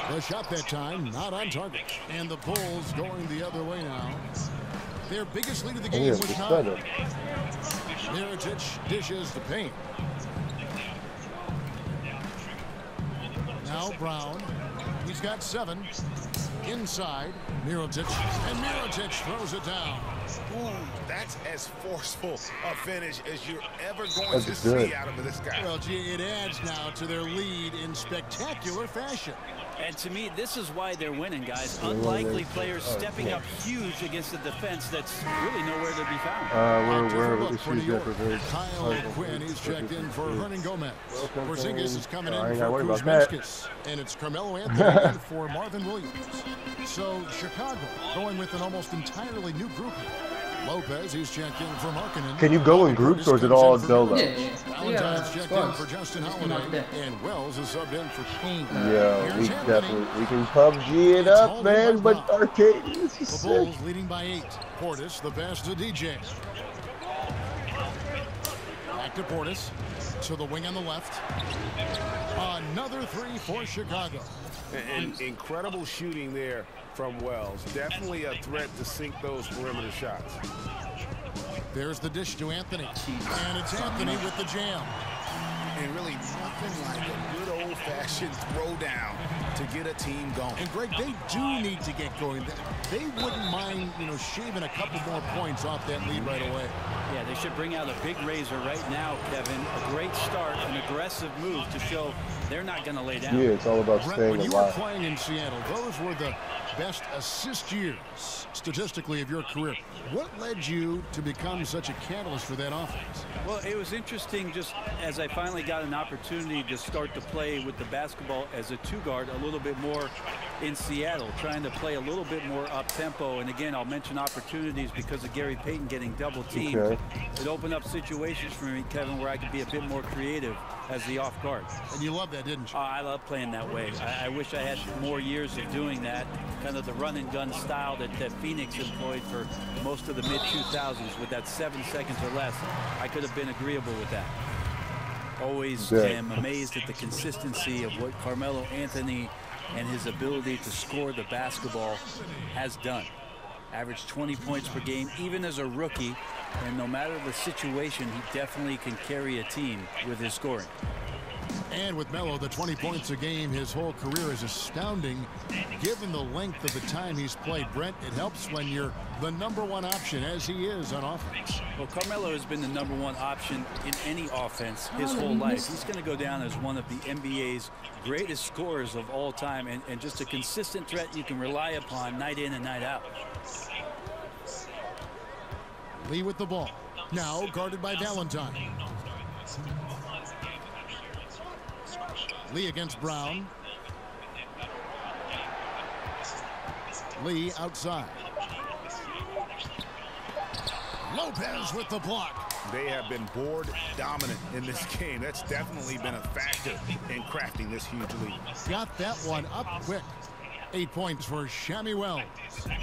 The shot that time, not on target. And the Bulls going the other way now. Their biggest lead of the game was 9. Mirotic dishes to Payne. Now Brown. He's got 7. Inside, Mirotic. And Mirotic throws it down. Ooh, that's as forceful a finish as you're ever going to see out of this guy. Well, gee, it adds now to their lead in spectacular fashion. And to me, this is why they're winning, guys. Unlikely players stepping up huge against a defense that's really nowhere to be found. We're for New York. Kyle Quinn is checked in for Hernan Gomez. Porzingis is coming in for Kuzminskis. And it's Carmelo Anthony in for Marvin Williams. So Chicago going with an almost entirely new group. Lopez, he's checked in for Markkanen. Can you go in groups or is it all solo? Valentine's checked in for Justin Holiday. And Wells is subbed in for Payne. Yeah, we can PUBG it up, man, but arcade is the sick. Bulls leading by 8. Portis, the pass to DJ. Back to Portis. To the wing on the left. Another 3 for Chicago. And incredible shooting there from Wells. Definitely a threat to sink those perimeter shots. There's the dish to Anthony. And it's Anthony with the jam. And really nothing like a good old-fashioned throwdown to get a team going. And Greg, they do need to get going. They wouldn't mind, shaving a couple more points off that lead right away. Yeah, they should bring out a big razor right now, Kevin. A great start, an aggressive move to show they're not going to lay down. Yeah, it's all about Brent, staying when you alive. were playing in Seattle, those were the best assist years, statistically, of your career. What led you to become such a catalyst for that offense? Well, it was interesting just as I finally got an opportunity to start to play with the basketball as a 2-guard a little bit more in Seattle, trying to play a little bit more up-tempo. And again, I'll mention opportunities because of Gary Payton getting double-teamed. Okay. It opened up situations for me, Kevin, where I could be a bit more creative as the off-guard. And you love that, didn't you? I love playing that way. I wish I had more years of doing that, kind of the run-and-gun style that Phoenix employed for most of the mid-2000s with that 7 seconds or less. I could have been agreeable with that. Always am amazed at the consistency of what Carmelo Anthony and his ability to score the basketball has done. Averaged 20 points per game, even as a rookie, and no matter the situation, he definitely can carry a team with his scoring. And with Melo, the 20 points a game his whole career is astounding. Given the length of the time he's played, Brent, it helps when you're the #1 option, as he is on offense. Well, Carmelo has been the #1 option in any offense his whole life. He's going to go down as one of the NBA's greatest scorers of all time, and just a consistent threat you can rely upon night in and night out. Lee with the ball. Now guarded by Valentine. Lee against Brown. Lee outside. Lopez with the block. They have been board dominant in this game. That's definitely been a factor in crafting this huge lead. Got that one up quick. 8 points for Shammy Wells.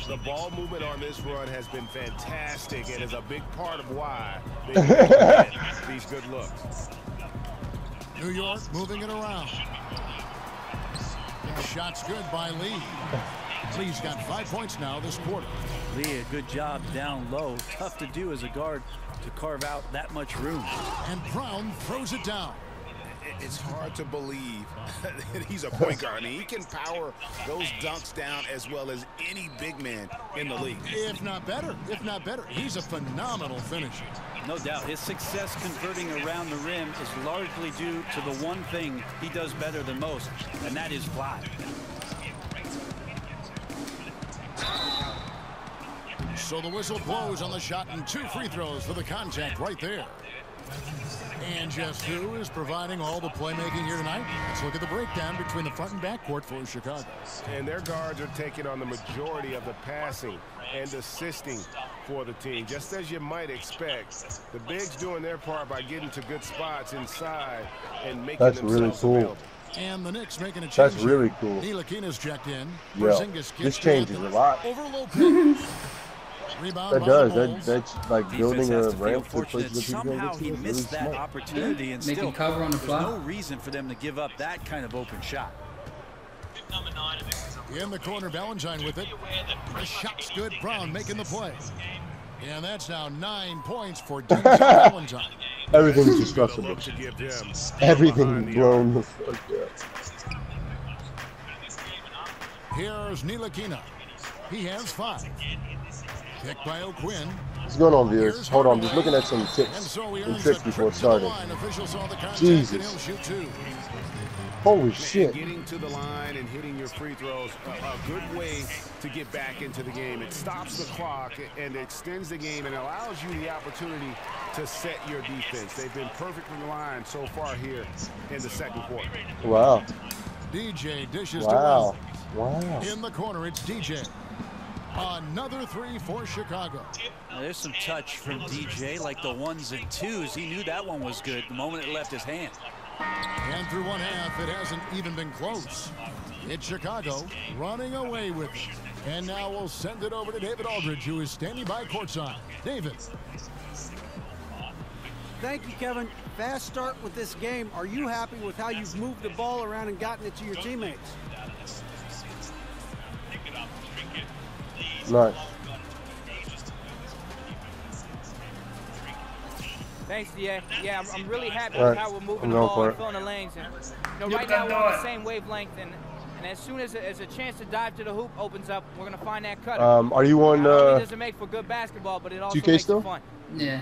The ball movement on this run has been fantastic and is a big part of why they get these good looks. New York moving it around. Shot's good by Lee. Lee's got 5 points now this quarter. Lee, a good job down low. Tough to do as a guard to carve out that much room. And Brown throws it down. It's hard to believe that he's a point guard. I mean, he can power those dunks down as well as any big man in the league. If not better, he's a phenomenal finisher. No doubt. His success converting around the rim is largely due to the one thing he does better than most, and that is fly. So the whistle blows on the shot and 2 free throws for the contact right there. And just who is providing all the playmaking here tonight? Let's look at the breakdown between the front and back court for Chicago. And their guards are taking on the majority of the passing and assisting for the team, just as you might expect. The bigs doing their part by getting to good spots inside and making themselves available. And the Knicks making a change. That's really cool. Ntilikina's checked in. Yeah, this changes a lot. Over Lopez. Rebound that does. That's like building a ramp to places that people somehow can he get to. missed that opportunity, and still cover on the there's no reason for them to give up that kind of open shot. In the corner, Valentine with it. The shot's good. Brown making the play. And that's now 9 points for DJ Valentine. Everything's discussable. Everything blown the fuck up. Here's Ntilikina. He has 5. Picked by O'Quinn. What's going on, viewers? Hold on, just looking at some tips and tricks before starting. Jesus. Holy shit. Getting to the line and hitting your free throws, a good way to get back into the game. It stops the clock and extends the game and allows you the opportunity to set your defense. They've been perfectly aligned so far here in the second quarter. Wow. DJ dishes to Wow. In the corner, it's DJ. Another 3 for Chicago. Now, there's some touch from DJ, like the 1s and 2s. He knew that one was good the moment it left his hand. And through one half, it hasn't even been close. It's Chicago running away with it. And now we'll send it over to David Aldridge, who is standing by courtside. David. Thank you, Kevin. Fast start with this game. Are you happy with how you've moved the ball around and gotten it to your teammates? Nice. Thanks, DA. Yeah, I'm really happy with how we're moving the ball and filling the lanes. And, right now we're on the same wavelength, and as soon as a chance to dive to the hoop opens up, we're gonna find that cutter. Are you on? It doesn't make for good basketball, but it also makes it fun. Yeah.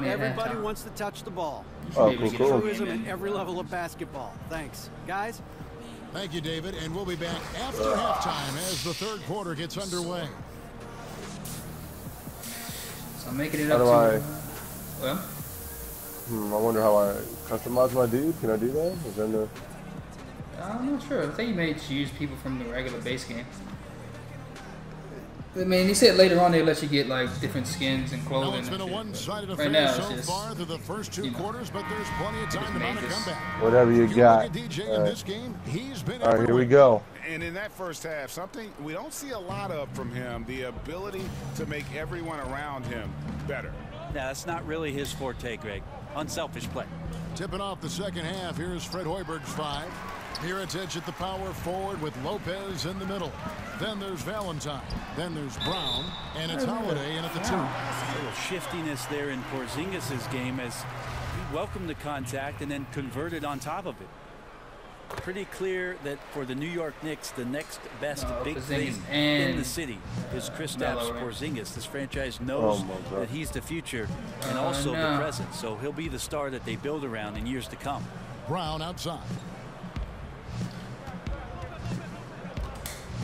Everybody wants to touch the ball. Oh, cool. Truism at every level of basketball. Thanks, guys. Thank you, David, and we'll be back after halftime as the third quarter gets underway. So making it up to well. I wonder how I customize my dude. Can I do that? Is that no? I'm not sure. I think you may choose people from the regular base game. I mean, he said later on they let you get like different skins and clothing. No, it's been a one-sided affair right now, so far through the first 2 quarters, but there's plenty of time to mount a comeback. Whatever you got. In this game, he's been all right, here we go. And in that first half, something we don't see a lot of from him, the ability to make everyone around him better. Yeah, that's not really his forte, Greg. Unselfish play. Tipping off the second half, here's Fred Hoiberg's 5. Mirotić at the power forward with Lopez in the middle. Then there's Valentine. Then there's Brown. And it's Holiday in at the 2. A little shiftiness there in Porzingis' game as he welcomed the contact and then converted on top of it. Pretty clear that for the New York Knicks, the next best big thing in the city is Kristaps Porzingis. This franchise knows that he's the future and also the present, so he'll be the star that they build around in years to come. Brown outside.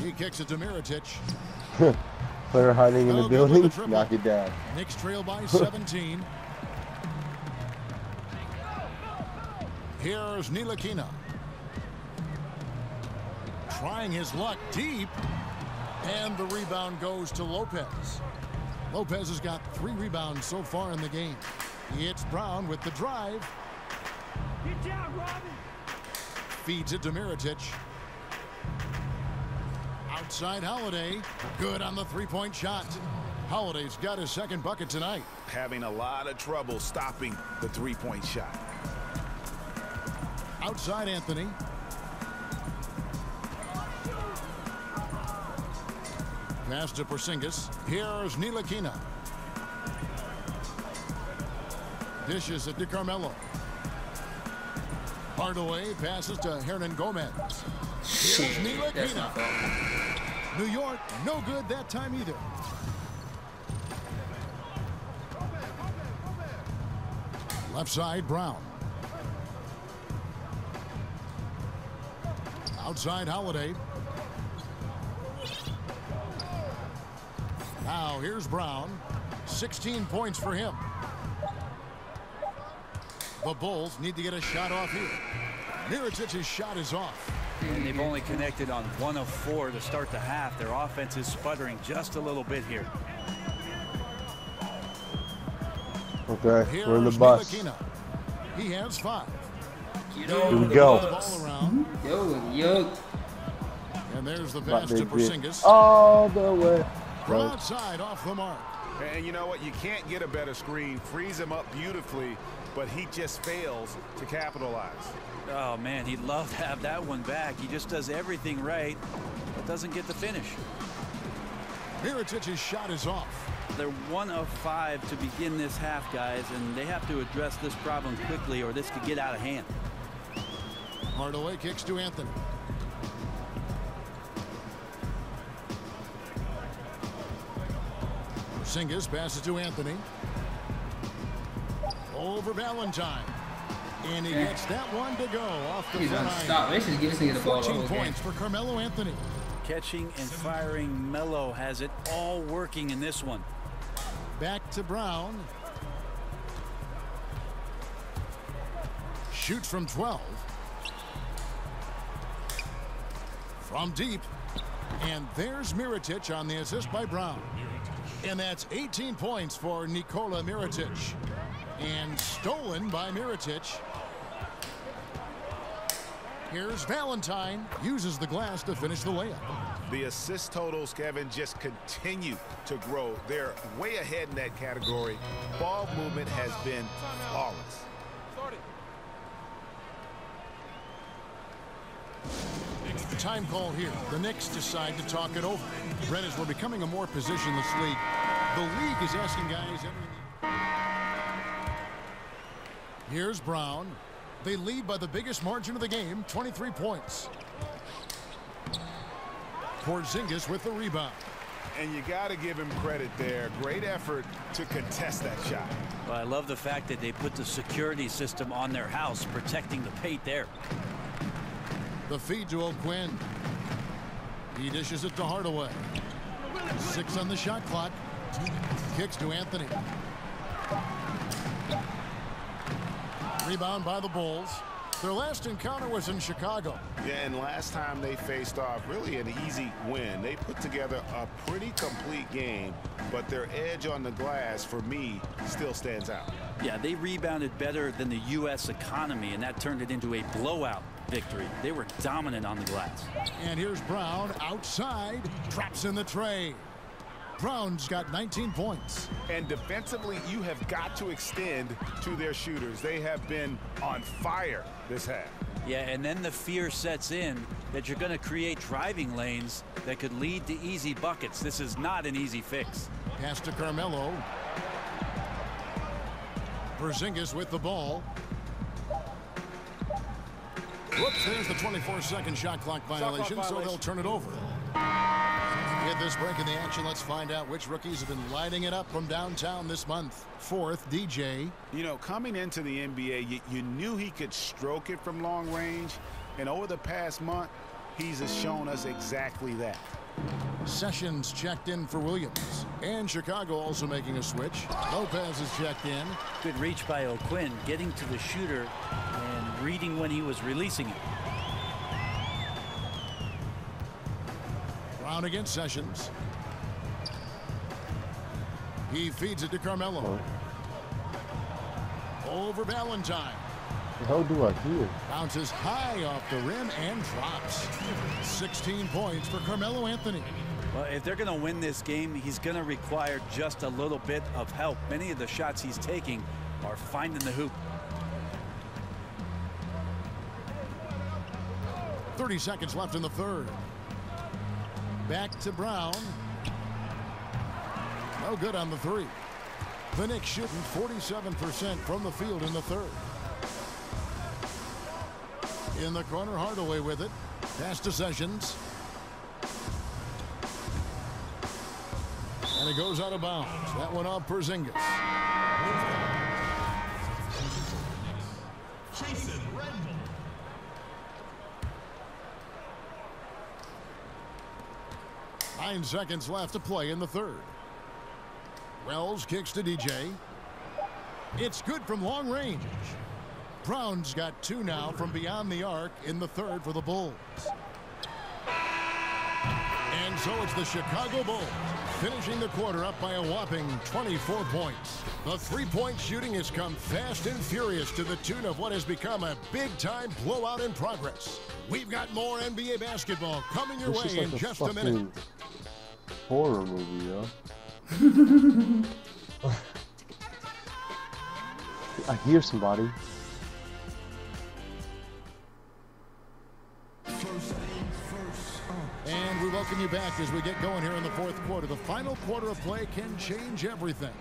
He kicks it to Mirotić. Player hiding in the building, knock it down. Knicks trail by 17. Here's Ntilikina. Trying his luck deep. And the rebound goes to Lopez. Lopez has got 3 rebounds so far in the game. It's Brown with the drive. Get down, Robin. Feeds it to Mirotić. Outside Holiday. Good on the three-point shot. Holiday's got his second bucket tonight. Having a lot of trouble stopping the three-point shot. Outside Anthony. Pass to Porzingis. Here's Ntilikina. Dishes it to Carmelo. Hardaway passes to Hernan Gomez. Here's Ntilikina. New York, no good that time either. Left side, Brown. Outside, Holiday. Now here's Brown. 16 points for him. The Bulls need to get a shot off here. Mirotic's shot is off. And they've only connected on 1 of 4 to start the half. Their offense is sputtering just a little bit here. Okay, we're in the bus. He has 5. Here we go. Yo. And there's the pass to Porzingis. All the way. Broadside off the mark. And you know what? You can't get a better screen. Frees him up beautifully, but he just fails to capitalize. Oh, man, he'd love to have that one back. He just does everything right, but doesn't get the finish. Mirotic's shot is off. They're 1 of 5 to begin this half, guys, and they have to address this problem quickly or this could get out of hand. Hardaway kicks to Anthony. Porzingis passes to Anthony. Over Valentine. And he gets that one to go off the front line. Stop. They should give this nigga the ball. 14 points for Carmelo Anthony. Catching and firing, Melo has it all working in this one. Back to Brown. Shoots from 12. From deep. And there's Mirotic on the assist by Brown. And that's 18 points for Nikola Mirotic. And stolen by Mirotic. Here's Valentine. Uses the glass to finish the layup. The assist totals, Kevin, just continue to grow. They're way ahead in that category. Ball movement has been flawless. Time call here. The Knicks decide to talk it over. Brett, as we're becoming a more positionless league, the league is asking guys. Here's Brown. They lead by the biggest margin of the game, 23 points. Porzingis with the rebound. And you got to give him credit there. Great effort to contest that shot. Well, I love the fact that they put the security system on their house, protecting the paint there. The feed to O'Quinn. He dishes it to Hardaway. 6 on the shot clock. Kicks to Anthony. Rebound by the Bulls. Their last encounter was in Chicago. Yeah, and last time they faced off, really an easy win. They put together a pretty complete game, but their edge on the glass, for me, still stands out. Yeah, they rebounded better than the U.S. economy, and that turned it into a blowout victory. They were dominant on the glass. And here's Brown outside. Traps in the tray. Brown's got 19 points. And defensively, you have got to extend to their shooters. They have been on fire this half. Yeah, and then the fear sets in that you're going to create driving lanes that could lead to easy buckets. This is not an easy fix. Pass to Carmelo. Porzingis with the ball. Whoops, there's the 24-second shot clock violation, so they'll turn it over. At this break in the action, let's find out which rookies have been lighting it up from downtown this month. Fourth, DJ. You know, coming into the NBA, you knew he could stroke it from long range, and over the past month, he's shown us exactly that. Sessions checked in for Williams. And Chicago also making a switch. Lopez is checked in. Good reach by O'Quinn, getting to the shooter and reading when he was releasing it. Brown against Sessions. He feeds it to Carmelo. Over Valentine. the hell do I hear? Bounces high off the rim and drops. 16 points for Carmelo Anthony. Well, if they're going to win this game, he's going to require just a little bit of help. Many of the shots he's taking are finding the hoop. 30 seconds left in the third. Back to Brown. No good on the three. The Knicks shooting 47% from the field in the third. In the corner, Hardaway with it. Pass to Sessions. And it goes out of bounds. That one off Porzingis. Jason Randall. 9 seconds left to play in the third. Wells kicks to DJ. It's good from long range. Brown's got 2 now from beyond the arc in the third for the Bulls. And so it's the Chicago Bulls finishing the quarter up by a whopping 24 points. The three-point shooting has come fast and furious to the tune of what has become a big-time blowout in progress. We've got more NBA basketball coming your way in just a minute. Horror movie, yo. I hear somebody. And we welcome you back as we get going here in the fourth quarter. The final quarter of play can change everything.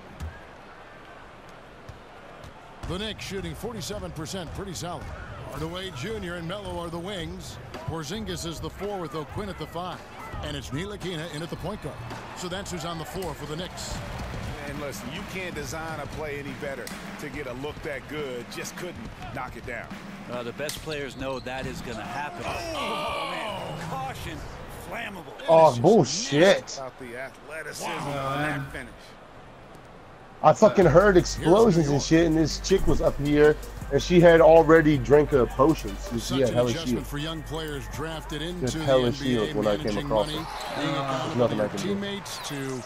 The Knicks shooting 47%, pretty solid. Hardaway Jr. and Melo are the wings. Porzingis is the 4 with O'Quinn at the 5. And it's Ntilikina in at the point guard. So that's who's on the floor for the Knicks. And listen, you can't design a play any better to get a look that good. Just couldn't knock it down. The best players know that is going to happen. Oh, man. Caution. Flammable. Oh, bullshit. About the athleticism on that finish. I fucking heard explosions and shit, and this chick was up here, and she had already drank a potion. So she had hella shield. For young players drafted into Just the hella NBA, shield when I came across money, her. being There's nothing I can do. teammates to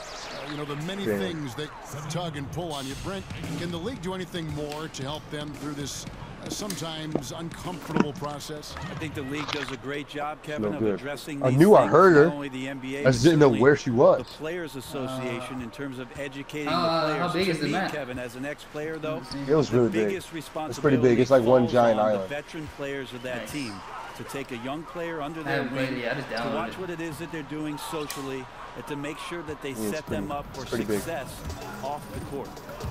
you know, the many things that tug and pull on you. Brent, can the league do anything more to help them through this sometimes uncomfortable process? I think the league does a great job, Kevin, of addressing I these knew I things. heard her. Not only the NBA, I just didn't know where she was. The Players Association in terms of educating the players. How big is the map? Kevin, as an ex-player, though, It was really big. It's pretty big. It's like one giant on island. the veteran players of that team to take a young player under their haven't played wing, it yet. I just to downloaded watch it. what it is that they're doing socially, and to make sure that they set them up for pretty big. success off the court.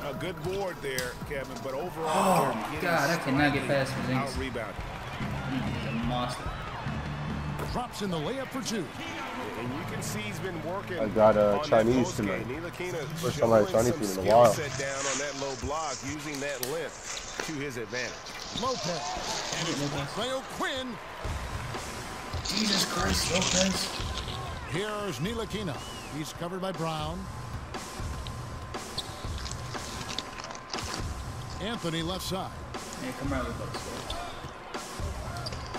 A good board there, Kevin, but overall, Oh, God, I cannot get past Porzingis. out rebounded. He's a monster. Drops in the layup for 2. And you can see he's been working. I got on that Chinese post tonight. game. Ntilikina First time I had showing Chinese some food in a while. skill set down on that low block, using that length to his advantage. Lopez. And it's by O'Quinn. Jesus Christ, Lopez. Here's Ntilikina. He's covered by Brown. Anthony left side. Hey, come around with us.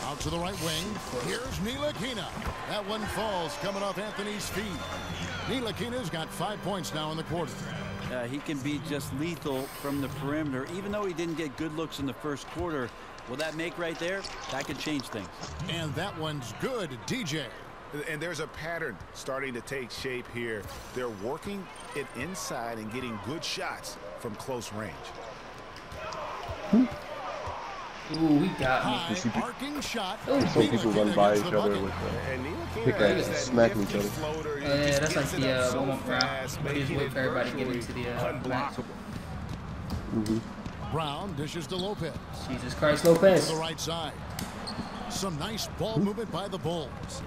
Out to the right wing. Here's Ntilikina. That one falls coming off Anthony's feet. Ntilikina's got 5 points now in the quarter. He can be just lethal from the perimeter. Even though he didn't get good looks in the first quarter, will that make right there? That could change things. And that one's good, DJ. And there's a pattern starting to take shape here. They're working it inside and getting good shots from close range. Ooh, we got me. Arcing shot. Some people run by each other with pickaxe and smacking each other. Yeah, that's like the warm-up round. But he's wait for everybody to get into the match. Brown dishes to Lopez. Jesus Christ, Lopez. To the right side. Some nice ball movement by the Bulls.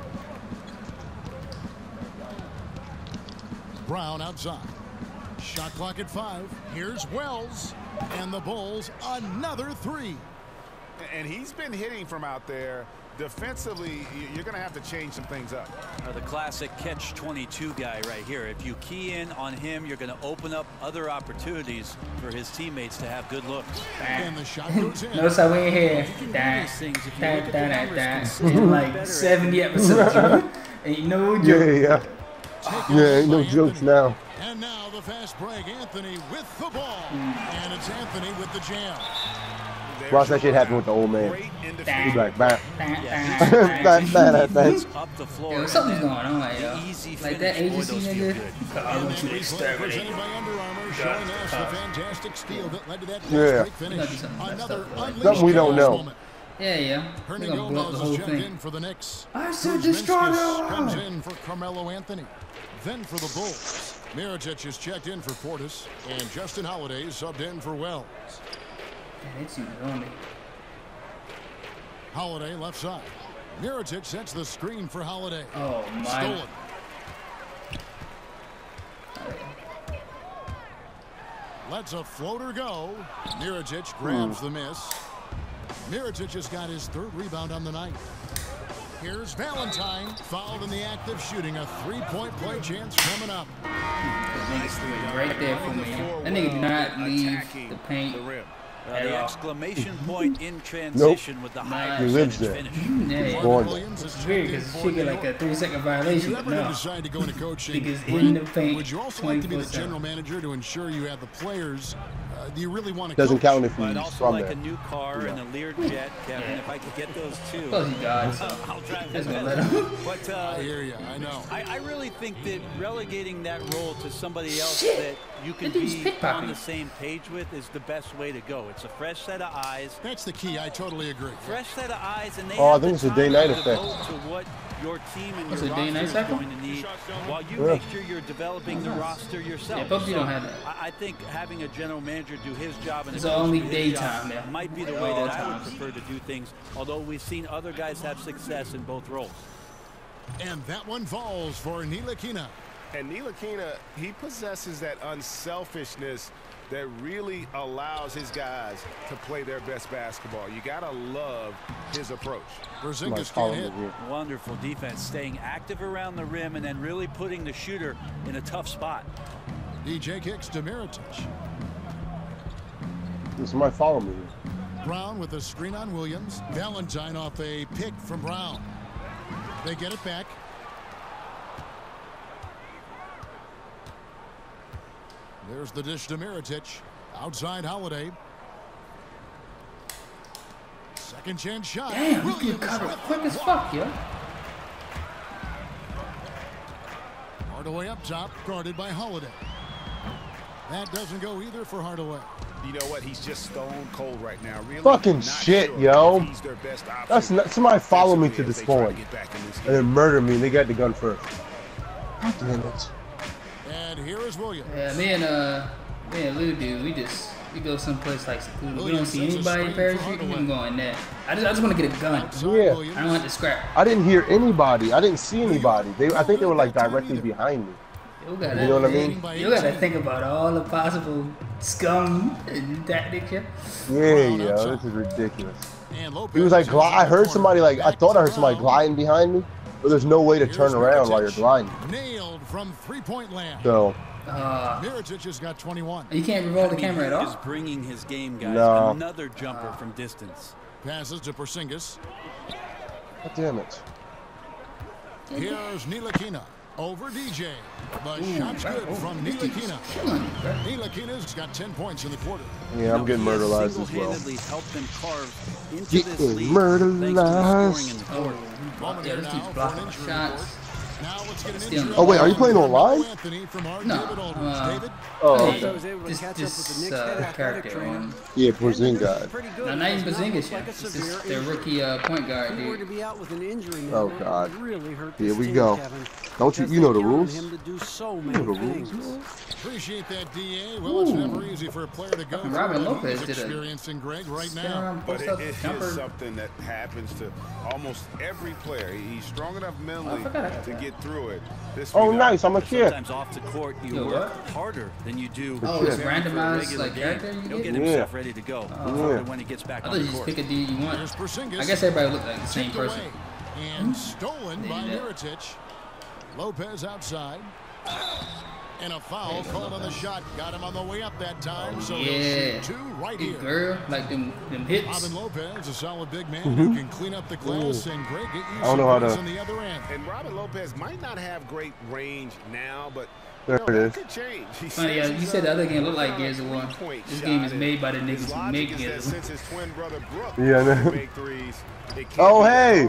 Brown outside. Shot clock at 5. Here's Wells. And the Bulls, another 3. And he's been hitting from out there. Defensively, you're going to have to change some things up. The classic catch-22 guy right here. If you key in on him, you're going to open up other opportunities for his teammates to have good looks. And the shot goes in. Notice how we in here. In like 70 episodes, right? Ain't no joke. Yeah, ain't no jokes now. And now the fast break. Anthony with the ball. And it's Anthony with the jam. Watch that shit happen with the old man. He's like, bam. Yo, something's going on, yo. Like that agency nigga. I want you to exterminate. Yeah. Something we don't know. Yeah. We're gonna blow up the whole thing. I said destroy comes in for Carmelo Anthony. Then for the Bulls, Mirotic is checked in for Portis, and Justin Holiday subbed in for Wells. Yeah, it's on me. Holiday left side. Mirotic sets the screen for Holiday. Oh my. Stolen. Lets a floater go. Mirotic grabs the miss. Mirotic has got his 3rd rebound on the night. Here's Valentine, fouled in the act of shooting. A 3-point play chance coming up. Right there for me. That nigga did not leave the paint. The exclamation point in transition with the high percentage finish. It's weird because she get like a 3-second violation. If you ever decide to go into coaching, in the paint. Would you also like to be the general manager to ensure you have the players? Do you really want to? Doesn't count if I'd he's also from like there. a new car and a Learjet, Kevin. If I could get those two, I'll drive them. But I hear you. I know. I really think that relegating that role to somebody else that you can be on the same page with is the best way to go. It's a fresh set of eyes. That's the key. I totally agree. Fresh set of eyes, and they I think it's a day-night effect. to what your team and What's your a day-night roster is cycle? going to need, while you make sure you're developing the roster yourself. Yeah, PUBG don't have that. I think having a general manager do his job and It's only daytime, yeah. might be the way that I would prefer to do things, although we've seen other guys have success in both roles. And that one falls for Ntilikina. And Ntilikina, he possesses that unselfishness that really allows his guys to play their best basketball. You gotta love his approach. Porzingis can't hit. Wonderful defense, staying active around the rim and then really putting the shooter in a tough spot. DJ kicks to Mirotic. This might follow me. Brown with a screen on Williams. Valentine off a pick from Brown. They get it back. There's the dish to Mirotic. Outside Holiday. Second chance shot. Damn, Williams you cover quick as fuck, yo. Hardaway up top, guarded by Holiday. That doesn't go either for Hardaway. You know what? He's just stone cold right now. Really Fucking shit, sure yo. he's their best option. That's not, somebody follow me to this point and then murder me. And they got the gun first. God damn it. And here is Williams. Yeah, me and Lou dude, we go someplace like secluded. We don't see anybody in parachute. I'm going there. I just want to get a gun. Yeah. I don't want to scrap. I didn't hear anybody. I didn't see anybody. I think they were like directly behind me. You know what I mean? You gotta think about all the possible scum and tactics. Yeah, yo, this is ridiculous. He was like, I heard somebody I thought I heard somebody gliding behind me, but there's no way to turn around while you're gliding. Nailed from 3-point land. So. Mirotic has got 21. You can't revolve the camera at all. He's bringing his game, guys. No. Another jumper from distance. Passes to Porzingis. God damn it. Here's Ntilikina over DJ. The shot's good from Ntilikina. Ntilikina's got 10 points in the quarter. Yeah, I'm getting murderized as well. Helped them carve into this lead. Murderized. Yeah, this dude's blocking shots. Oh wait, are you playing online? No. Oh, okay. This character on. Yeah, Porzingis. No, not even Porzingis yet. It's just their rookie point guard, dude. Oh God. Here we go. Don't you know the rules? You know the rules. Appreciate that, DA. Well, it's never easy for a player to go. Robin Lopez did experiencing Greg right now. But it is something that happens to almost every player. He's strong enough mentally to get through it. Oh, nice. I'm a kid. Sometimes off the court, you work harder than you do. Oh, it's randomized like character you He'll get? get himself ready to go when he gets back on the court. I thought you just pick a dude you want. I guess everybody looked like the same person. And stolen by Mirotic. Lopez outside. And a foul called on the shot. Got him on the way up that time. So he'll shoot two right here. Girl, like them hits. Robin Lopez, a solid big man who can clean up the glass and Greg get you I don't know how to. on the other end. And Robin Lopez might not have great range now, but There it is. Funny, you said the other game looked like Gears of War. This game is made by the niggas who make Gears of War. Yeah, I know. Oh, hey!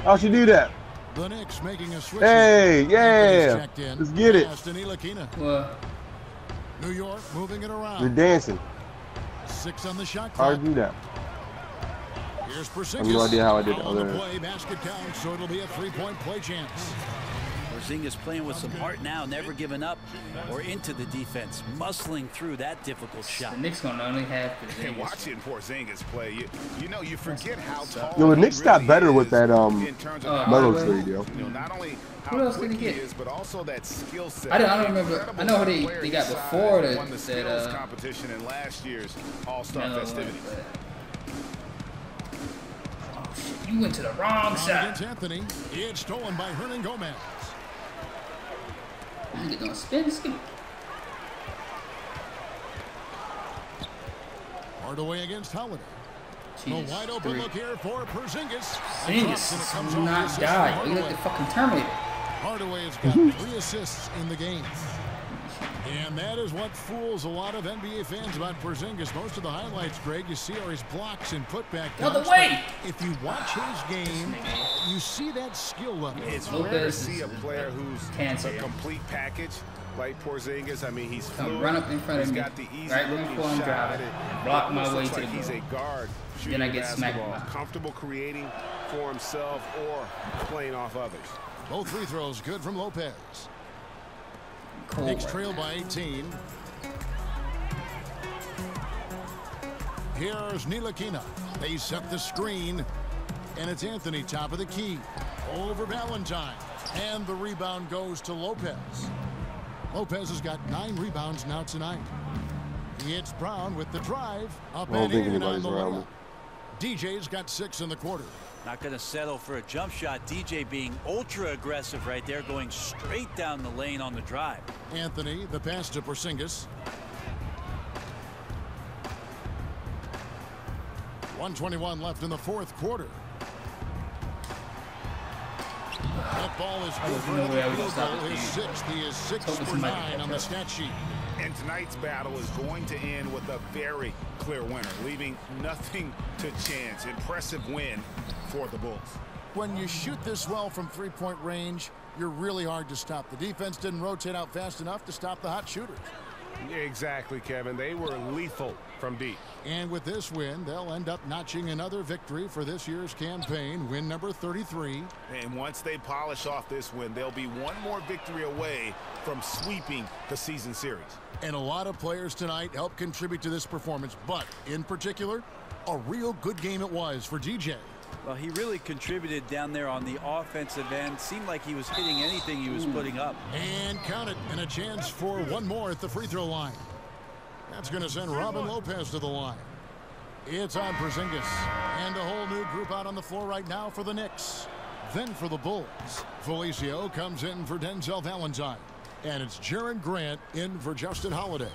How'd she do that? The Knicks making a switch. Hey, yeah! Let's get it. What? New York moving it around. You're dancing. 6 on the shot How'd clock. you do that? Here's I Porzingis. have no idea how I did the On the other. play, basket counts, so it'll be a 3-point play chance. Porzingis playing with some heart now, never giving up or into the defense, muscling through that difficult shot. The Knicks gonna only have And watching Porzingis play, you know, you forget how tall. Yo, the Knicks got better with that Melo trade, trade, yo. You know, not only who else did he get? is, but also that skill set. I don't remember. I know who they got before won the skills competition in last year's All-Star festivities. Oh shit! You went to the wrong side. Against Anthony, it's stolen by Hernan Gomez. You get no spin. Hardaway against Holiday. The wide open look here for Porzingis. Porzingis does not die. You like the fucking Terminator. Hardaway has got 3 assists in the game. And that is what fools a lot of NBA fans about Porzingis. Most of the highlights, Greg, you see are his blocks and putback. Other way! If you watch his game, you see that skill level. It's rare to see a player who's a complete package like Porzingis. I mean, he's fluid. Run up in front of me, got the easy right before I'm driving, block my way to the he's a guard. Then I get smacked. Comfortable creating for himself or playing off others. Both free throws good from Lopez. Knicks trail by 18. Here's Ntilikina. They set the screen, and it's Anthony top of the key over Valentine, and the rebound goes to Lopez. Lopez has got 9 rebounds now tonight. He hits Brown with the drive up and in on the layup. DJ's got 6 in the quarter. Not going to settle for a jump shot. DJ being ultra aggressive right there, going straight down the lane on the drive. Anthony, the pass to Porzingis. 1:21 left in the 4th quarter. That ball is good for his 6th. He is 6 for 9 on the stat sheet. And tonight's battle is going to end with a very clear winner, leaving nothing to chance. Impressive win for the Bulls. When you shoot this well from 3-point range, you're really hard to stop. The defense didn't rotate out fast enough to stop the hot shooters. Exactly, Kevin. They were lethal from deep. And with this win, they'll end up notching another victory for this year's campaign, win number 33. And once they polish off this win, they'll be one more victory away from sweeping the season series. And a lot of players tonight helped contribute to this performance, but in particular, a real good game it was for DJ. Well, he really contributed down there on the offensive end. Seemed like he was hitting anything he was putting up. And count it, and a chance for one more at the free throw line. That's going to send Robin Lopez to the line. It's on Porzingis. And a whole new group out on the floor right now for the Knicks. Then for the Bulls, Felicio comes in for Denzel Valentine. And it's Jaren Grant in for Justin Holiday.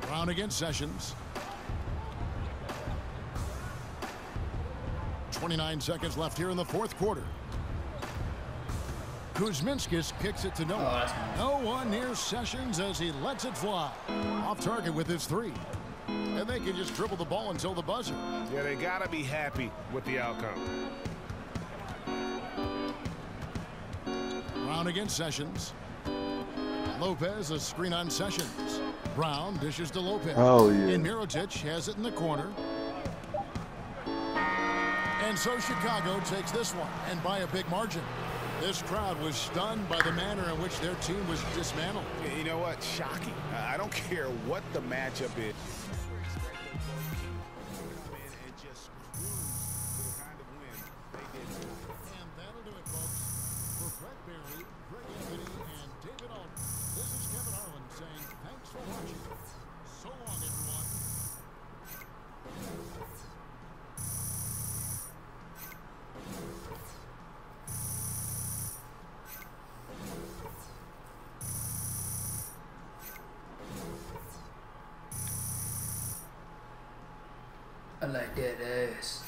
Brown against Sessions. 29 seconds left here in the 4th quarter. Kuzminskis kicks it to no one. No one near Sessions as he lets it fly. Off target with his 3. And they can just dribble the ball until the buzzer. Yeah, they got to be happy with the outcome. Brown against Sessions. Lopez, a screen on Sessions. Brown dishes to Lopez. Oh, yeah. And Mirotic has it in the corner. And so Chicago takes this one, and by a big margin. This crowd was stunned by the manner in which their team was dismantled. You know what? Shocking. I don't care what the matchup is. And that'll do it, folks. For Brett Barry, Greg Anthony, and David Alden, this is Kevin Harlan saying thanks for watching. So long, everyone. I like that ass.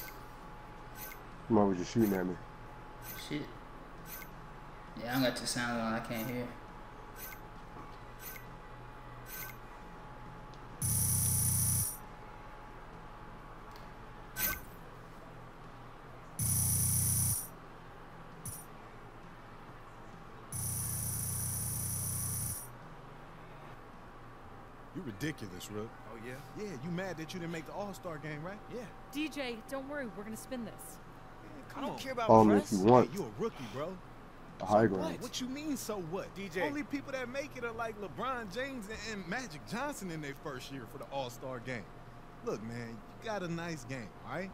Why was you shooting at me? Shit. Yeah, I got your sound on. I can't hear. You ridiculous, Rook. Oh, yeah? Yeah, you mad that you didn't make the All-Star game, right? Yeah. DJ, don't worry. We're gonna spin this. I don't care about Call me press. if you want. Hey, you a rookie, bro. A high So ground. what? What you mean, so what? DJ. Only people that make it are like LeBron James and Magic Johnson in their first year for the All-Star game. Look, man, you got a nice game, all right?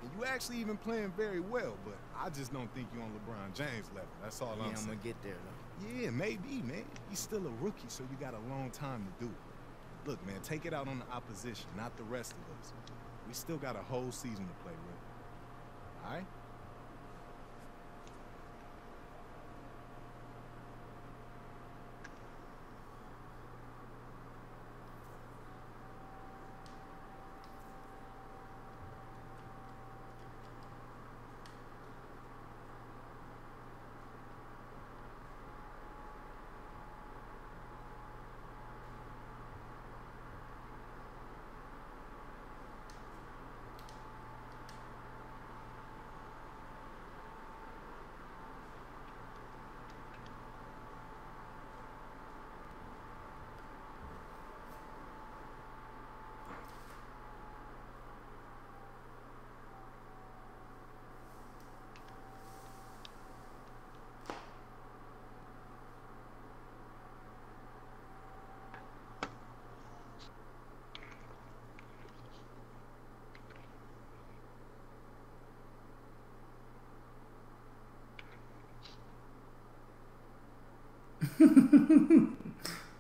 And you actually even playing very well, but I just don't think you're on LeBron James level. That's all I'm saying. I'm gonna get there, though. Yeah, maybe, man. He's still a rookie, so you got a long time to do it. Look, man, take it out on the opposition, not the rest of us. We still got a whole season to play, Rick. All right?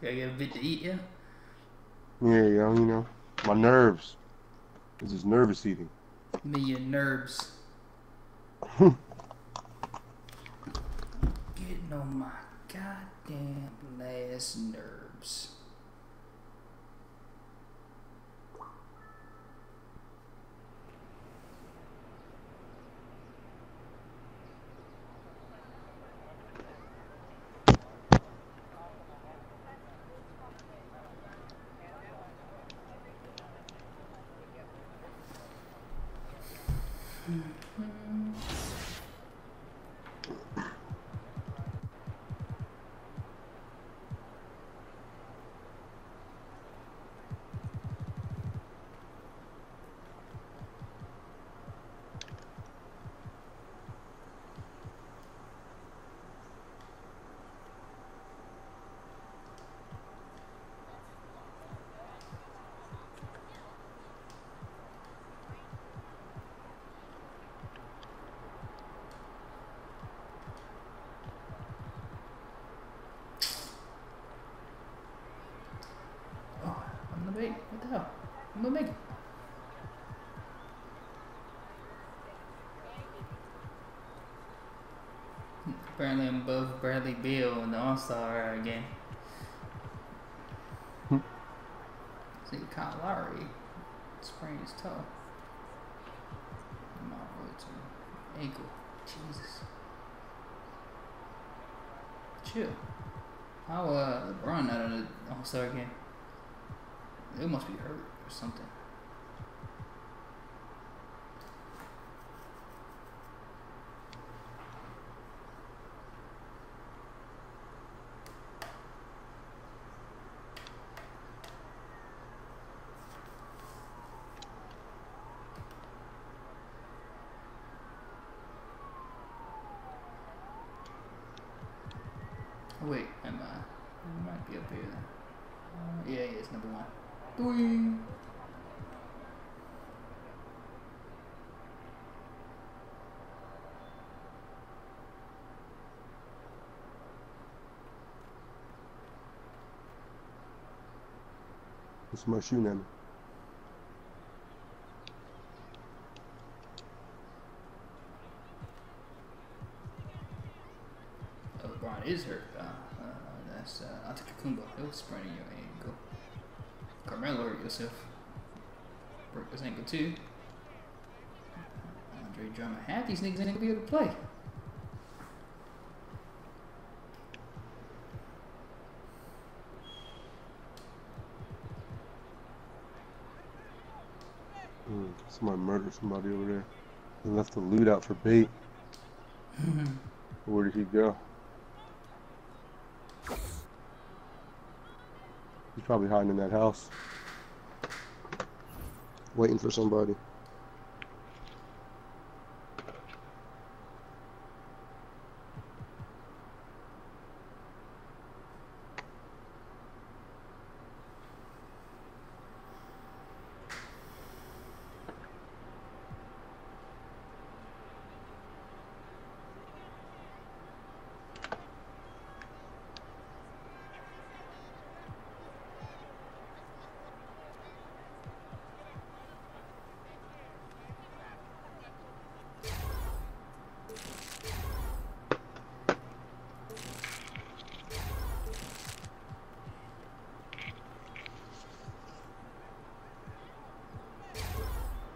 Gotta get a bit to eat, yeah? Yeah, yo, you know, my nerves. This is nervous eating. You mean your nerves. Getting on my goddamn last nerves. I'm gonna make it. What the hell? I'm gonna make it. Apparently I'm above Bradley Beal in the All-Star game. See, Kyle Lowry sprained his toe. I'm all the way to ankle. Jesus. Chill. How LeBron out of the All-Star game? It must be hurt or something. Oh, wait, am I? It might be up here. Yeah, it's number 1. Doing. What's my shoe name? Oh, LeBron is hurt. That's Antetokounmpo. He'll sprain your ankle. Carmelo hurt yourself. Broke his ankle too. Andre Drummond. Half these niggas ain't gonna be able to play. Somebody murdered somebody over there. They left the loot out for bait. Where did he go? He's probably hiding in that house. Waiting for somebody.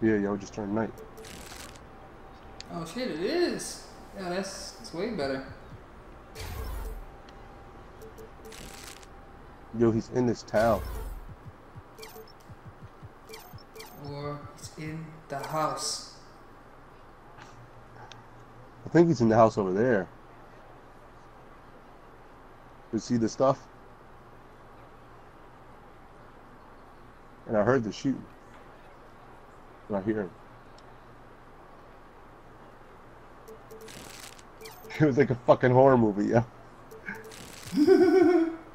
Yeah, yo, just turned night. Oh shit, it is. Yeah, that's way better. Yo, he's in this town. Or it's in the house. I think he's in the house over there. You see the stuff? And I heard the shooting. And I hear him. It was like a fucking horror movie, yeah.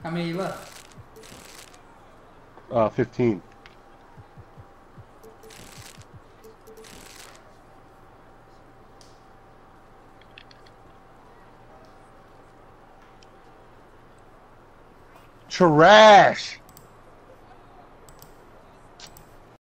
How many left? 15. Trash!